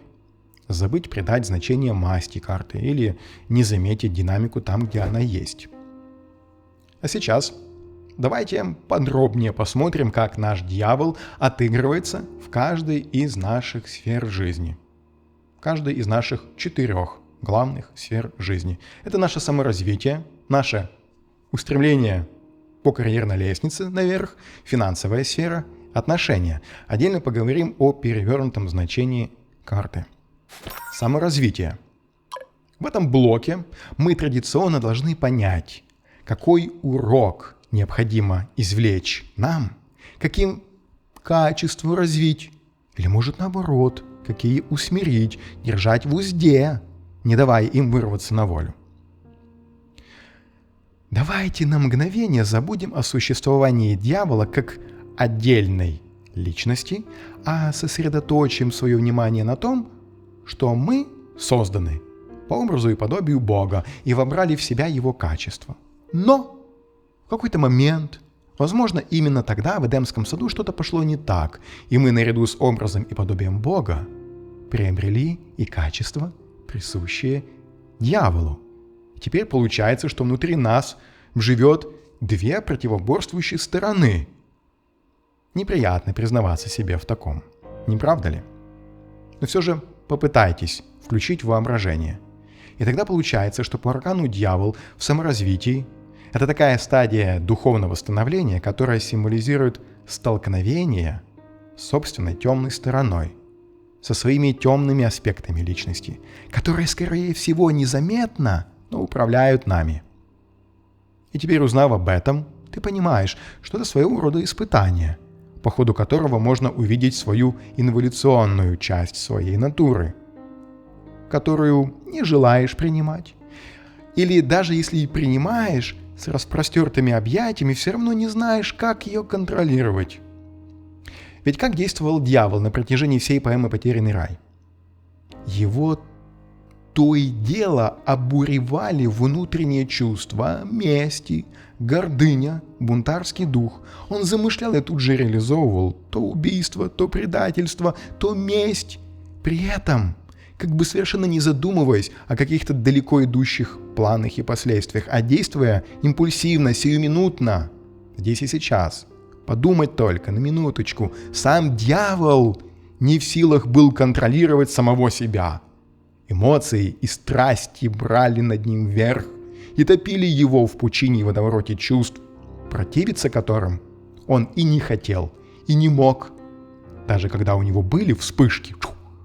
забыть придать значение масти карты или не заметить динамику там, где она есть. А сейчас давайте подробнее посмотрим, как наш дьявол отыгрывается в каждой из наших сфер жизни. Каждой из наших 4 главных сфер жизни. Это наше саморазвитие, наше устремление по карьерной лестнице наверх, финансовая сфера, отношения. Отдельно поговорим о перевернутом значении карты. Саморазвитие. В этом блоке мы традиционно должны понять, какой урок необходимо извлечь нам, каким качество развить, или может наоборот, какие усмирить, держать в узде, не давая им вырваться на волю. Давайте на мгновение забудем о существовании дьявола как отдельной личности, а сосредоточим свое внимание на том, что мы созданы по образу и подобию Бога и вобрали в себя Его качества. Но в какой-то момент, возможно, именно тогда в Эдемском саду что-то пошло не так, и мы наряду с образом и подобием Бога приобрели и качества, присущие дьяволу. Теперь получается, что внутри нас живет 2 противоборствующие стороны. Неприятно признаваться себе в таком, не правда ли? Но все же попытайтесь включить воображение. И тогда получается, что по аркану дьявол в саморазвитии – это такая стадия духовного становления, которая символизирует столкновение с собственной темной стороной, со своими темными аспектами личности, которые, скорее всего, незаметно, но управляют нами. И теперь, узнав об этом, ты понимаешь, что это своего рода испытание, по ходу которого можно увидеть свою инволюционную часть своей натуры, которую не желаешь принимать. Или даже если и принимаешь, с распростертыми объятиями все равно не знаешь, как ее контролировать. Ведь как действовал дьявол на протяжении всей поэмы «Потерянный рай»? Его то и дело обуревали внутренние чувства мести, гордыня, бунтарский дух. Он замышлял и тут же реализовывал то убийство, то предательство, то месть. При этом, как бы совершенно не задумываясь о каких-то далеко идущих планах и последствиях, а действуя импульсивно, сиюминутно, здесь и сейчас. Подумать только, на минуточку, сам дьявол не в силах был контролировать самого себя. Эмоции и страсти брали над ним верх и топили его в пучине и водовороте чувств, противиться которым он и не хотел, и не мог. Даже когда у него были вспышки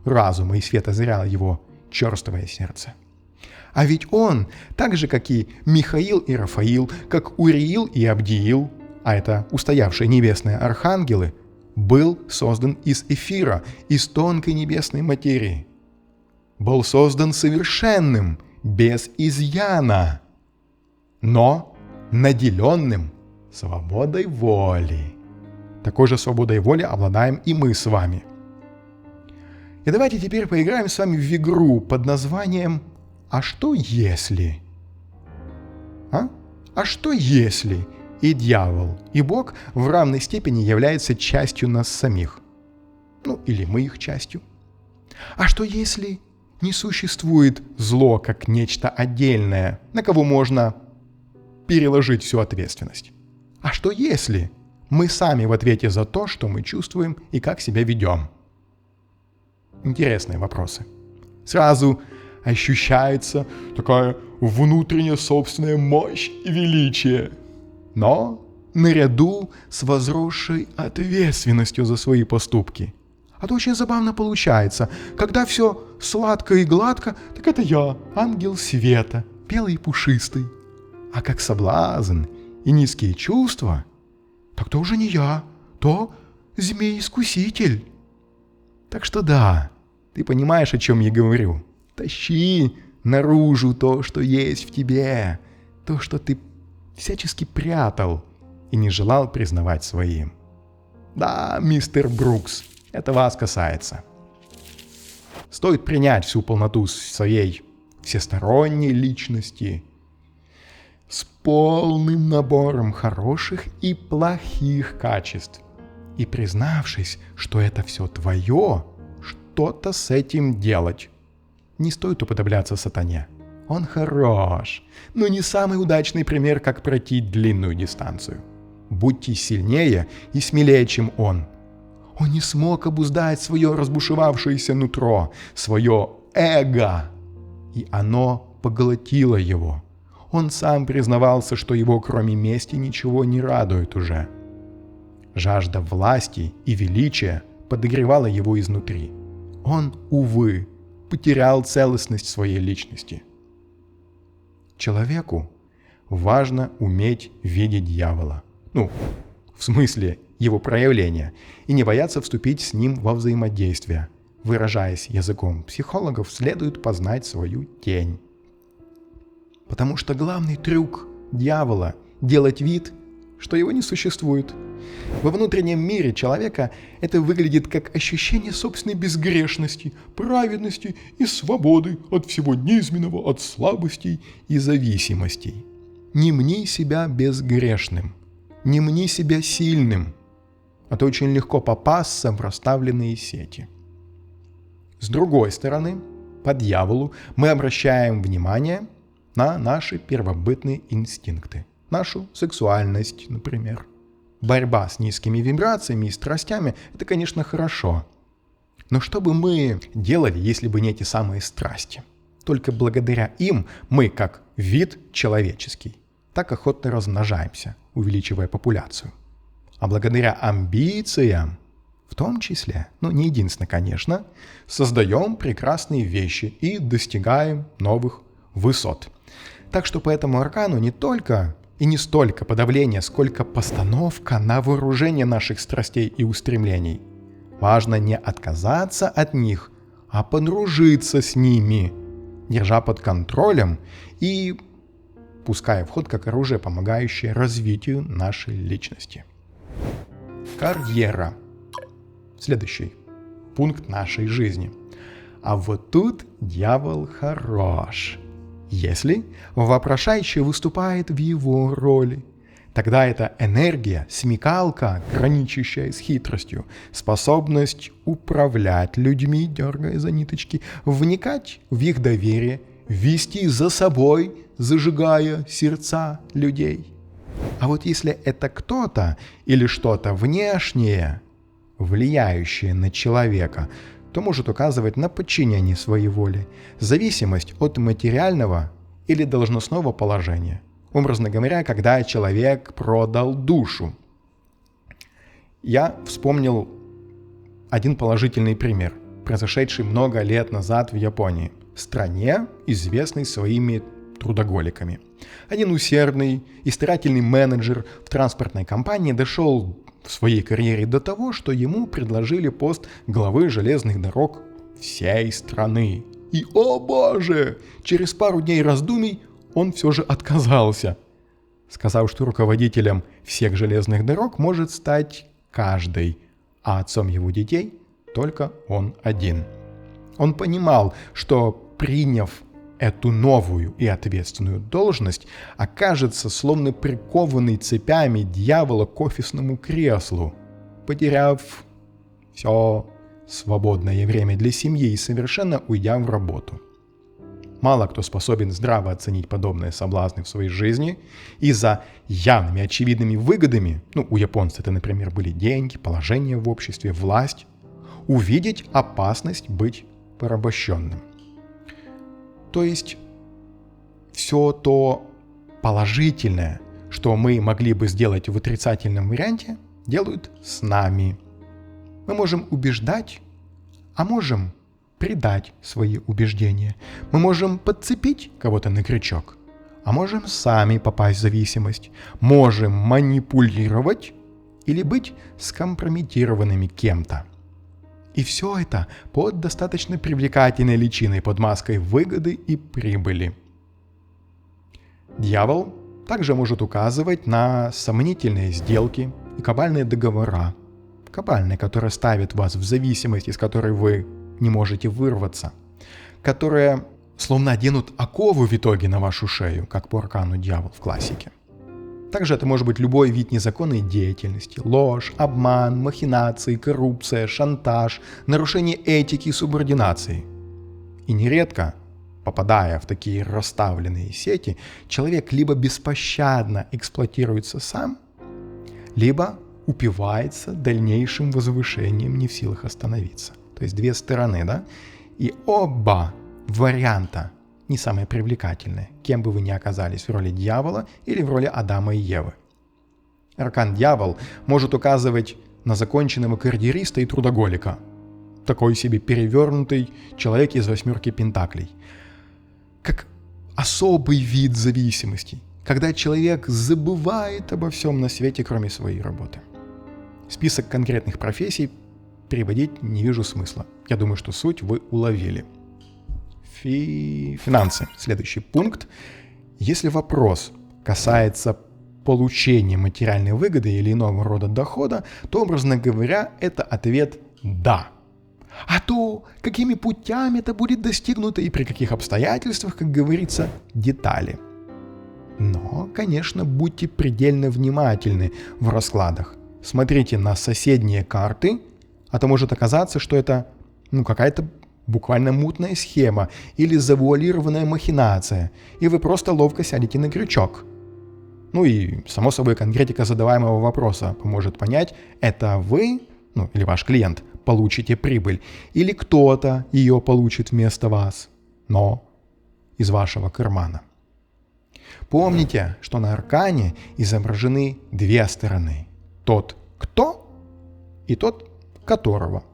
разума и свет озарял его черствое сердце. А ведь он, так же, как и Михаил и Рафаил, как Уриил и Абдиил, а это устоявшие небесные архангелы, был создан из эфира, из тонкой небесной материи. Был создан совершенным, без изъяна, но наделенным свободой воли. Такой же свободой воли обладаем и мы с вами. И давайте теперь поиграем с вами в игру под названием «А что если?». А что если и дьявол, и Бог в равной степени являются частью нас самих? Или мы их частью. А что если не существует зло как нечто отдельное, на кого можно переложить всю ответственность? А что если мы сами в ответе за то, что мы чувствуем и как себя ведем? Интересные вопросы. Сразу ощущается такая внутренняя собственная мощь и величие. Но наряду с возросшей ответственностью за свои поступки. А то очень забавно получается. Когда все сладко и гладко, так это я, ангел света, белый и пушистый. А как соблазн и низкие чувства, так то уже не я, то змей-искуситель. Так что да, ты понимаешь, о чем я говорю. Тащи наружу то, что есть в тебе, то, что ты всячески прятал и не желал признавать своим. Да, мистер Брукс, это вас касается. Стоит принять всю полноту своей всесторонней личности с полным набором хороших и плохих качеств. И признавшись, что это все твое, что-то с этим делать. Не стоит уподобляться сатане. Он хорош, но не самый удачный пример, как пройти длинную дистанцию. Будьте сильнее и смелее, чем он. Он не смог обуздать свое разбушевавшееся нутро, свое эго, и оно поглотило его. Он сам признавался, что его кроме мести ничего не радует уже. Жажда власти и величия подогревала его изнутри. Он, увы, потерял целостность своей личности. Человеку важно уметь видеть дьявола. В смысле его проявления, и не бояться вступить с ним во взаимодействие. Выражаясь языком психологов, следует познать свою тень. Потому что главный трюк дьявола – делать вид, что его не существует. Во внутреннем мире человека это выглядит как ощущение собственной безгрешности, праведности и свободы от всего низменного, от слабостей и зависимостей. Не мни себя безгрешным, не мни себя сильным, а то очень легко попасться в расставленные сети. С другой стороны, по дьяволу мы обращаем внимание на наши первобытные инстинкты, нашу сексуальность, например. Борьба с низкими вибрациями и страстями – это, конечно, хорошо. Но что бы мы делали, если бы не эти самые страсти? Только благодаря им мы, как вид человеческий, так охотно размножаемся, увеличивая популяцию. А благодаря амбициям, в том числе, не единственно, конечно, создаем прекрасные вещи и достигаем новых высот. Так что по этому аркану не только и не столько подавление, сколько постановка на вооружение наших страстей и устремлений. Важно не отказаться от них, а подружиться с ними, держа под контролем и пуская в ход как оружие, помогающее развитию нашей личности. Карьера. Следующий пункт нашей жизни. А вот тут дьявол хорош. Если вопрошающий выступает в его роли, тогда это энергия, смекалка, граничащая с хитростью, способность управлять людьми, дергая за ниточки, вникать в их доверие, вести за собой, зажигая сердца людей. А вот если это кто-то или что-то внешнее, влияющее на человека, то может указывать на подчинение своей воли, зависимость от материального или должностного положения. Образно говоря, когда человек продал душу. Я вспомнил один положительный пример, произошедший много лет назад в Японии, стране, известной своими трудоголиками. Один усердный и старательный менеджер в транспортной компании дошел в своей карьере до того, что ему предложили пост главы железных дорог всей страны. И, о боже, через пару дней раздумий он все же отказался, сказав, что руководителем всех железных дорог может стать каждый, а отцом его детей только он один. Он понимал, что, приняв эту новую и ответственную должность, окажется словно прикованный цепями дьявола к офисному креслу, потеряв все свободное время для семьи и совершенно уйдя в работу. Мало кто способен здраво оценить подобные соблазны в своей жизни и за явными очевидными выгодами, у японцев это, например, были деньги, положение в обществе, власть, увидеть опасность быть порабощенным. То есть все то положительное, что мы могли бы сделать в отрицательном варианте, делают с нами. Мы можем убеждать, а можем предать свои убеждения. Мы можем подцепить кого-то на крючок, а можем сами попасть в зависимость. Можем манипулировать или быть скомпрометированными кем-то. И все это под достаточно привлекательной личиной под маской выгоды и прибыли. Дьявол также может указывать на сомнительные сделки и кабальные договора. Кабальные, которые ставят вас в зависимость, из которой вы не можете вырваться. Которые словно оденут оковы в итоге на вашу шею, как по аркану дьявол в классике. Также это может быть любой вид незаконной деятельности. Ложь, обман, махинации, коррупция, шантаж, нарушение этики и субординации. И нередко Попадая в такие расставленные сети, человек либо беспощадно эксплуатируется сам, либо упивается дальнейшим возвышением, не в силах остановиться. То есть две стороны, да? И оба варианта не самые привлекательные, кем бы вы ни оказались, в роли дьявола или в роли Адама и Евы. Аркан-дьявол может указывать на законченного карьериста и трудоголика. Такой себе перевернутый человек из 8 пентаклей. Как особый вид зависимости, когда человек забывает обо всем на свете, кроме своей работы. Список конкретных профессий переводить не вижу смысла. Я думаю, что суть вы уловили. Финансы. Следующий пункт. Если вопрос касается получения материальной выгоды или иного рода дохода, то, образно говоря, это ответ «да». А то, какими путями это будет достигнуто и при каких обстоятельствах, как говорится, детали. Но, конечно, будьте предельно внимательны в раскладах. Смотрите на соседние карты, а то может оказаться, что это какая-то буквально мутная схема или завуалированная махинация, и вы просто ловко сядете на крючок. И, само собой, конкретика задаваемого вопроса поможет понять, это вы, или ваш клиент, получите прибыль, или кто-то ее получит вместо вас, но из вашего кармана. Помните, что на аркане изображены две стороны. Тот, кто, и тот, которого.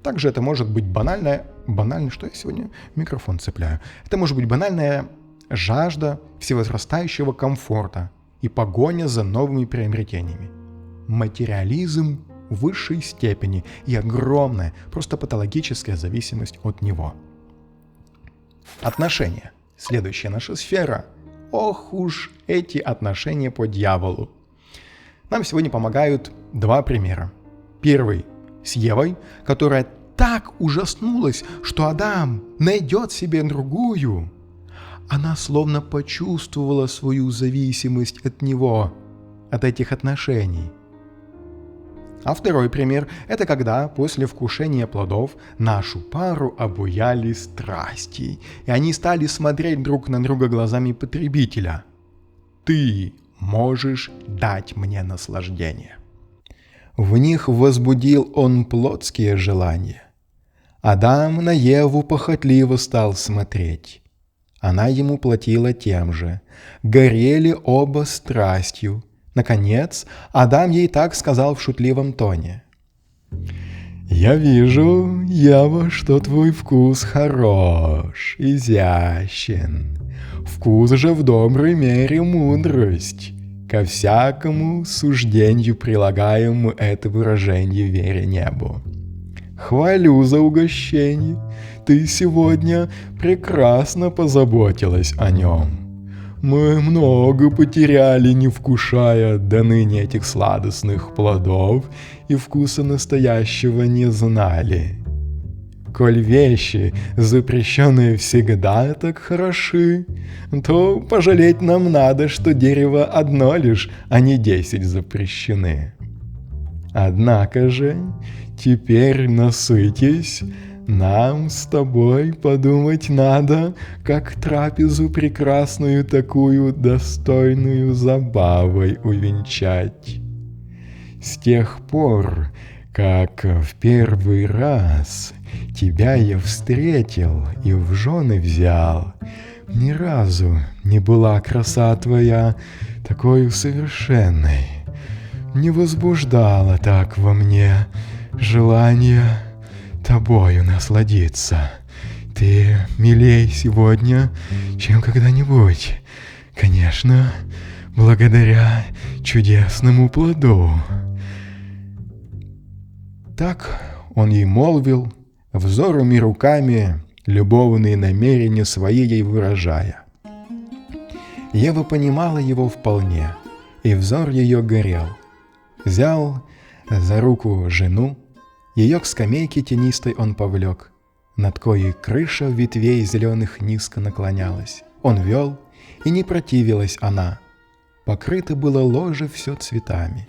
Также это может быть банальная, что я сегодня микрофон цепляю. Это может быть банальная жажда всевозрастающего комфорта и погоня за новыми приобретениями. Материализм в высшей степени и огромная, просто патологическая зависимость от него. Отношения. Следующая наша сфера. Ох уж эти отношения по дьяволу. Нам сегодня помогают два примера. Первый с Евой, которая так ужаснулась, что Адам найдет себе другую. Она словно почувствовала свою зависимость от него, от этих отношений. А второй пример – это когда после вкушения плодов нашу пару обуяли страсти, и они стали смотреть друг на друга глазами потребителя. «Ты можешь дать мне наслаждение». В них возбудил он плотские желания. Адам на Еву похотливо стал смотреть. Она ему платила тем же. Горели оба страстью. Наконец, Адам ей так сказал в шутливом тоне. «Я вижу, Ева, что твой вкус хорош, изящен. Вкус же в доброй мере мудрость. Ко всякому суждению прилагаем это выражение вере небу. Хвалю за угощение. Ты сегодня прекрасно позаботилась о нем. Мы много потеряли, не вкушая до ныне этих сладостных плодов, и вкуса настоящего не знали. Коль вещи, запрещенные всегда так хороши, то пожалеть нам надо, что дерево одно лишь, а не 10 запрещены. Однако же, теперь насытись, нам с тобой подумать надо, как трапезу прекрасную такую достойную забавой увенчать. С тех пор, как в первый раз тебя я встретил и в жены взял, ни разу не была краса твоя такой совершенной, не возбуждала так во мне желание тобою насладиться. Ты милей сегодня, чем когда-нибудь, конечно, благодаря чудесному плоду». Так он ей молвил, взорами руками любовные намерения свои ей выражая. Ева понимала его вполне, и взор ее горел. Взял за руку жену, ее к скамейке тенистой он повлек, над коей крыша ветвей зеленых низко наклонялась. Он вел, и не противилась она. Покрыто было ложе все цветами.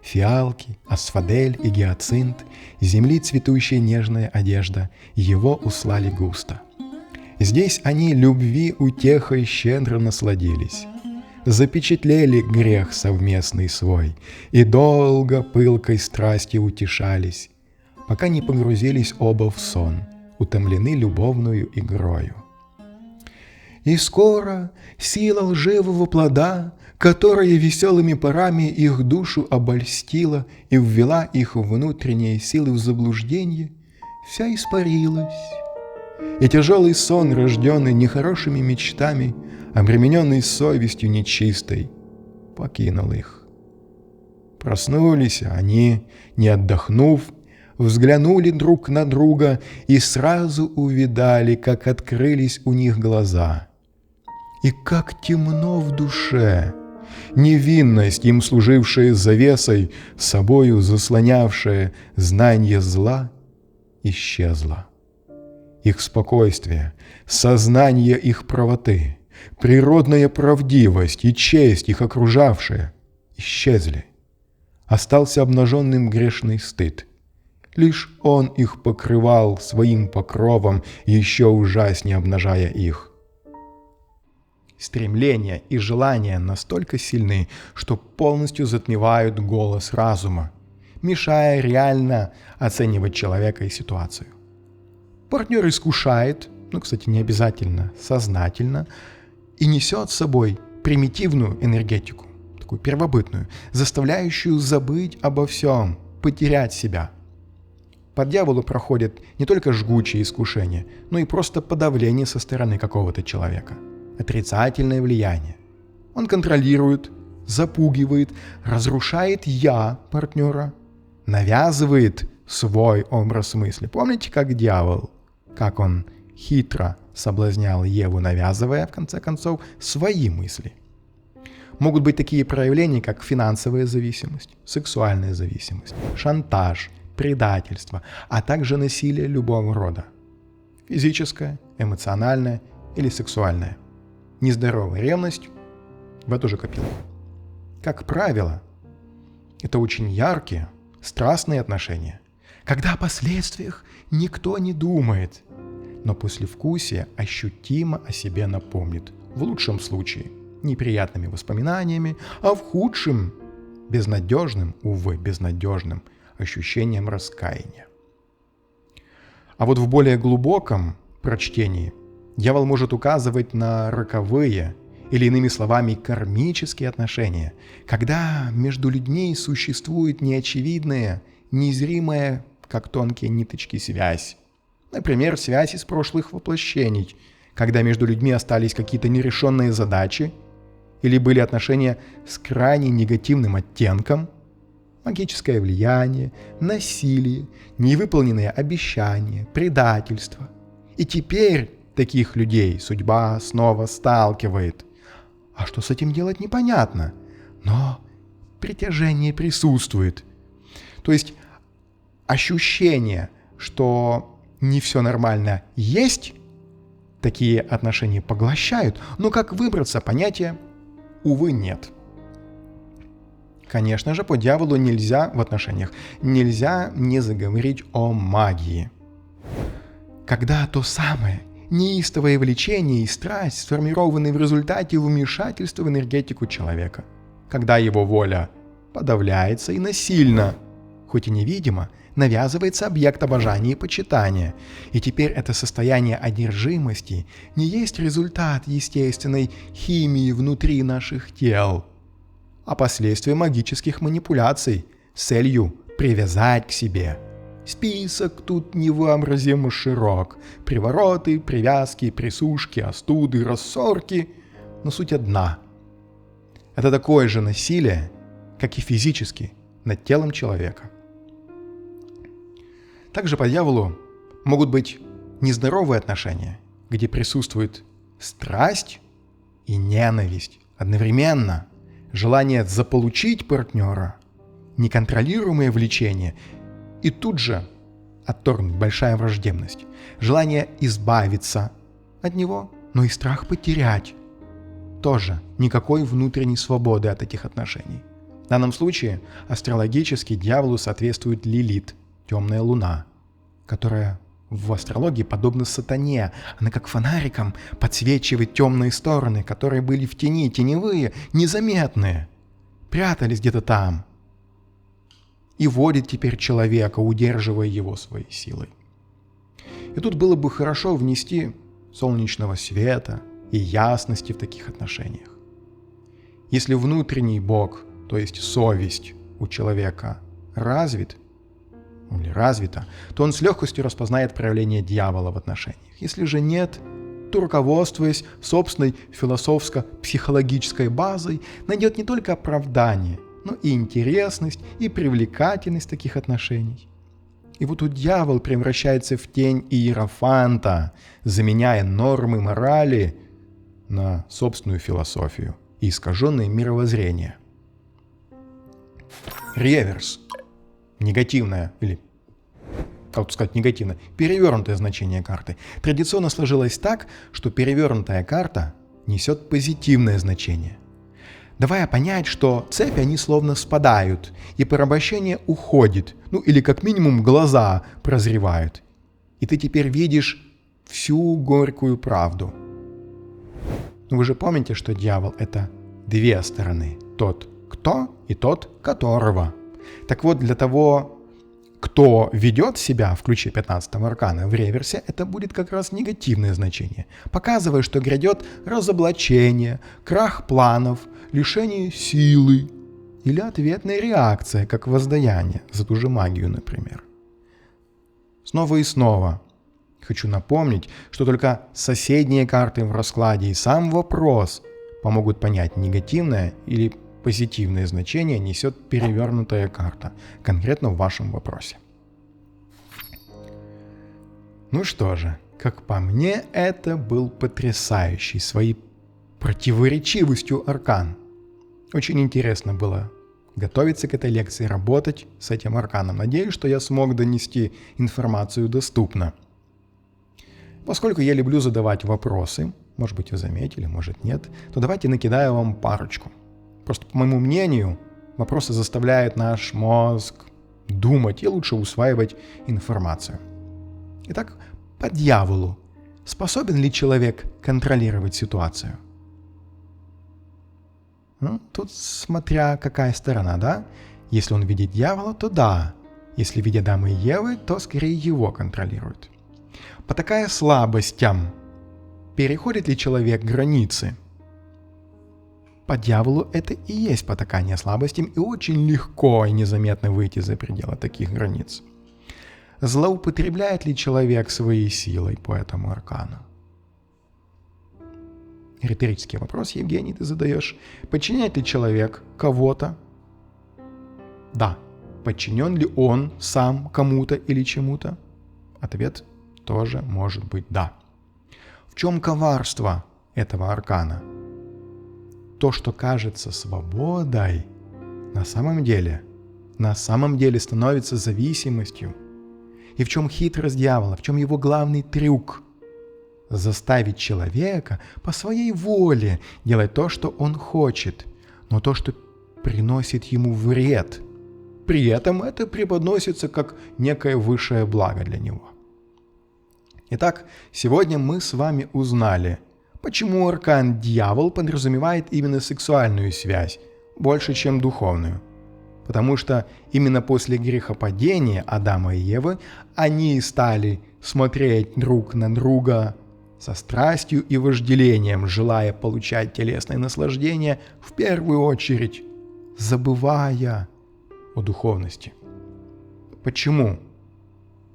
Фиалки, асфадель и гиацинт, земли цветущая нежная одежда, его услали густо. Здесь они любви утехой щедро насладились, запечатлели грех совместный свой и долго пылкой страсти утешались, пока не погрузились оба в сон, утомлены любовную игрою. И скоро сила лживого плода, которая веселыми парами их душу обольстила и ввела их внутренние силы в заблуждение, вся испарилась. И тяжелый сон, рожденный нехорошими мечтами, обремененный совестью нечистой, покинул их. Проснулись они, не отдохнув, взглянули друг на друга и сразу увидали, как открылись у них глаза. И как темно в душе! Невинность, им служившая завесой, собою заслонявшая знание зла, исчезла. Их спокойствие, сознание их правоты, природная правдивость и честь, их окружавшая, исчезли. Остался обнаженным грешный стыд. Лишь он их покрывал своим покровом, еще ужаснее обнажая их. Стремления и желания настолько сильны, что полностью затмевают голос разума, мешая реально оценивать человека и ситуацию. Партнер искушает, кстати, не обязательно, сознательно, и несет с собой примитивную энергетику, такую первобытную, заставляющую забыть обо всем, потерять себя. По дьяволу проходит не только жгучее искушение, но и просто подавление со стороны какого-то человека. Отрицательное влияние. Он контролирует, запугивает, разрушает «я» партнера, навязывает свой образ мысли. Помните, как дьявол, как он хитро соблазнял Еву, навязывая, в конце концов, свои мысли. Могут быть такие проявления, как финансовая зависимость, сексуальная зависимость, шантаж, предательство, а также насилие любого рода. Физическое, эмоциональное или сексуальное. Нездоровая ревность в эту же копилку. Как правило, это очень яркие, страстные отношения, когда о последствиях никто не думает, но послевкусие ощутимо о себе напомнит. В лучшем случае неприятными воспоминаниями, а в худшем безнадежным, увы, безнадежным ощущением раскаяния. А вот в более глубоком прочтении дьявол может указывать на роковые, или иными словами, кармические отношения, когда между людьми существует неочевидная, незримая, как тонкие ниточки, связь. Например, связь из прошлых воплощений, когда между людьми остались какие-то нерешенные задачи, или были отношения с крайне негативным оттенком, магическое влияние, насилие, невыполненные обещания, предательство. И теперь таких людей судьба снова сталкивает. А что с этим делать, непонятно. Но притяжение присутствует. То есть ощущение, что не все нормально, есть, такие отношения поглощают, но как выбраться, понятия, увы, нет. Конечно же, по дьяволу нельзя в отношениях, нельзя не заговорить о магии. Когда то самое неистовое влечение и страсть сформированы в результате вмешательства в энергетику человека, когда его воля подавляется и насильно, хоть и невидимо, навязывается объект обожания и почитания. И теперь это состояние одержимости не есть результат естественной химии внутри наших тел, а последствия магических манипуляций с целью привязать к себе. Список тут невообразимо широк. Привороты, привязки, присушки, остуды, рассорки. Но суть одна. Это такое же насилие, как и физически, над телом человека. Также по дьяволу могут быть нездоровые отношения, где присутствует страсть и ненависть одновременно. Желание заполучить партнера, неконтролируемое влечение и тут же отторгнуть, большая враждебность. Желание избавиться от него, но и страх потерять. Тоже никакой внутренней свободы от этих отношений. В данном случае астрологически дьяволу соответствует Лилит, темная луна, которая в астрологии подобна сатане. Она как фонариком подсвечивает темные стороны, которые были в тени, теневые, незаметные, прятались где-то там. И водит теперь человека, удерживая его своей силой. И тут было бы хорошо внести солнечного света и ясности в таких отношениях. Если внутренний Бог, то есть совесть у человека развита, то он с легкостью распознает проявление дьявола в отношениях. Если же нет, то, руководствуясь собственной философско-психологической базой, найдет не только оправдание, но и интересность, и привлекательность таких отношений. И вот тут дьявол превращается в тень иерофанта, заменяя нормы морали на собственную философию и искаженное мировоззрение. Реверс. Негативное, или, как сказать, негативное, перевернутое значение карты. Традиционно сложилось так, что перевернутая карта несет позитивное значение, давая понять, что цепи, они словно спадают, и порабощение уходит, или как минимум глаза прозревают. И ты теперь видишь всю горькую правду. Вы же помните, что дьявол — это две стороны. Тот, кто, и тот, которого. Так вот, для того, кто ведет себя в ключе 15-го аркана в реверсе, это будет как раз негативное значение, показывая, что грядет разоблачение, крах планов, лишение силы или ответная реакция, как воздаяние за ту же магию, например. Снова и снова хочу напомнить, что только соседние карты в раскладе и сам вопрос помогут понять, негативное или позитивное значение несет перевернутая карта, конкретно в вашем вопросе. Ну что же, как по мне, это был потрясающий своей противоречивостью аркан. Очень интересно было готовиться к этой лекции, работать с этим арканом. Надеюсь, что я смог донести информацию доступно. Поскольку я люблю задавать вопросы, может быть, вы заметили, может нет, то давайте накидаю вам парочку. Просто, по моему мнению, вопросы заставляют наш мозг думать и лучше усваивать информацию. Итак, по дьяволу. Способен ли человек контролировать ситуацию? Тут смотря какая сторона, да? Если он видит дьявола, то да. Если видит Адама и Евы, то скорее его контролирует. Потакая слабостям. Переходит ли человек границы? По дьяволу это и есть потакание слабостям, и очень легко и незаметно выйти за пределы таких границ. Злоупотребляет ли человек своей силой по этому аркану? Риторический вопрос, Евгений, ты задаешь. Подчиняет ли человек кого-то? Да. Подчинен ли он сам кому-то или чему-то? Ответ тоже может быть да. В чем коварство этого аркана? То, что кажется свободой, на самом деле становится зависимостью. И в чем хитрость дьявола, в чем его главный трюк? Заставить человека по своей воле делать то, что он хочет, но то, что приносит ему вред. При этом это преподносится как некое высшее благо для него. Итак, сегодня мы с вами узнали, почему аркан дьявол подразумевает именно сексуальную связь, больше, чем духовную. Потому что именно после грехопадения Адама и Евы они стали смотреть друг на друга со страстью и вожделением, желая получать телесное наслаждение, в первую очередь забывая о духовности. Почему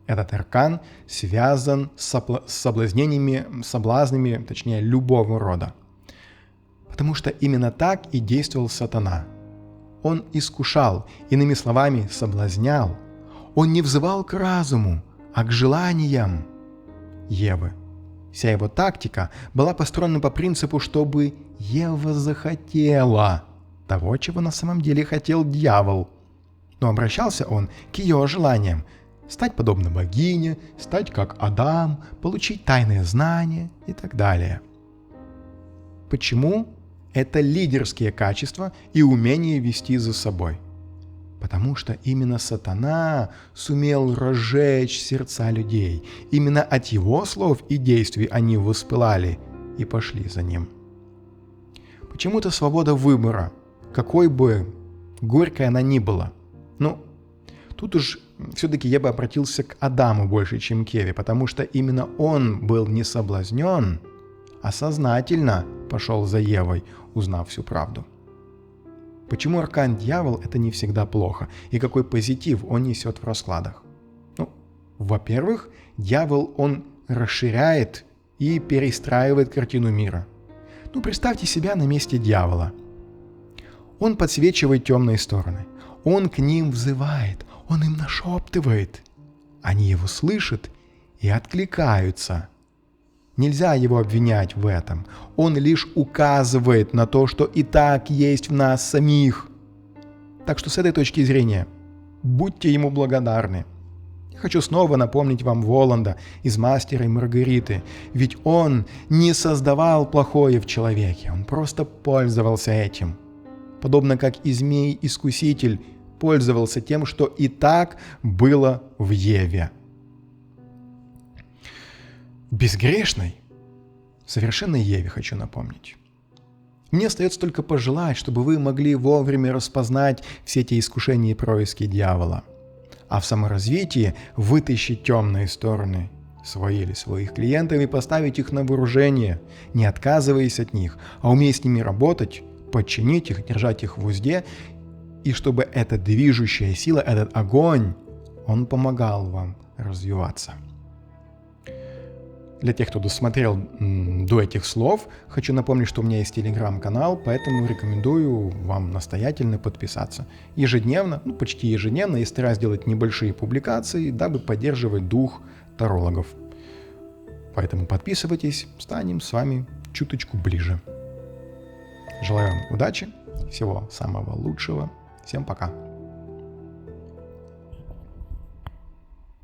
этот аркан связан с соблазнами, точнее, любого рода? Потому что именно так и действовал сатана. Он искушал, иными словами, соблазнял. Он не взывал к разуму, а к желаниям Евы. Вся его тактика была построена по принципу, чтобы Ева захотела того, чего на самом деле хотел дьявол. Но обращался он к ее желаниям: стать подобно богине, стать как Адам, получить тайные знания и так далее. Почему? Это лидерские качества и умение вести за собой. Потому что именно сатана сумел разжечь сердца людей. Именно от его слов и действий они воспылали и пошли за ним. Почему-то свобода выбора, какой бы горькой она ни была. Тут уж все-таки я бы обратился к Адаму больше, чем к Еве, потому что именно он был не соблазнен, а сознательно пошел за Евой, узнав всю правду. Почему аркан-дьявол – это не всегда плохо, и какой позитив он несет в раскладах? Во-первых, дьявол, он расширяет и перестраивает картину мира. Представьте себя на месте дьявола. Он подсвечивает темные стороны, он к ним взывает, он им нашептывает. Они его слышат и откликаются. Нельзя его обвинять в этом. Он лишь указывает на то, что и так есть в нас самих. Так что с этой точки зрения будьте ему благодарны. Хочу снова напомнить вам Воланда из «Мастера и Маргариты». Ведь он не создавал плохое в человеке, он просто пользовался этим. Подобно как и змей-искуситель пользовался тем, что и так было в Еве. Безгрешной, совершенной Еве хочу напомнить. Мне остается только пожелать, чтобы вы могли вовремя распознать все эти искушения и происки дьявола, а в саморазвитии вытащить темные стороны свои или своих клиентов и поставить их на вооружение, не отказываясь от них, а умея с ними работать, подчинить их, держать их в узде, и чтобы эта движущая сила, этот огонь, он помогал вам развиваться. Для тех, кто досмотрел до этих слов, хочу напомнить, что у меня есть телеграм-канал, поэтому рекомендую вам настоятельно подписаться. Ежедневно, почти ежедневно, я стараюсь делать небольшие публикации, дабы поддерживать дух тарологов. Поэтому подписывайтесь, станем с вами чуточку ближе. Желаю вам удачи, всего самого лучшего. Всем пока.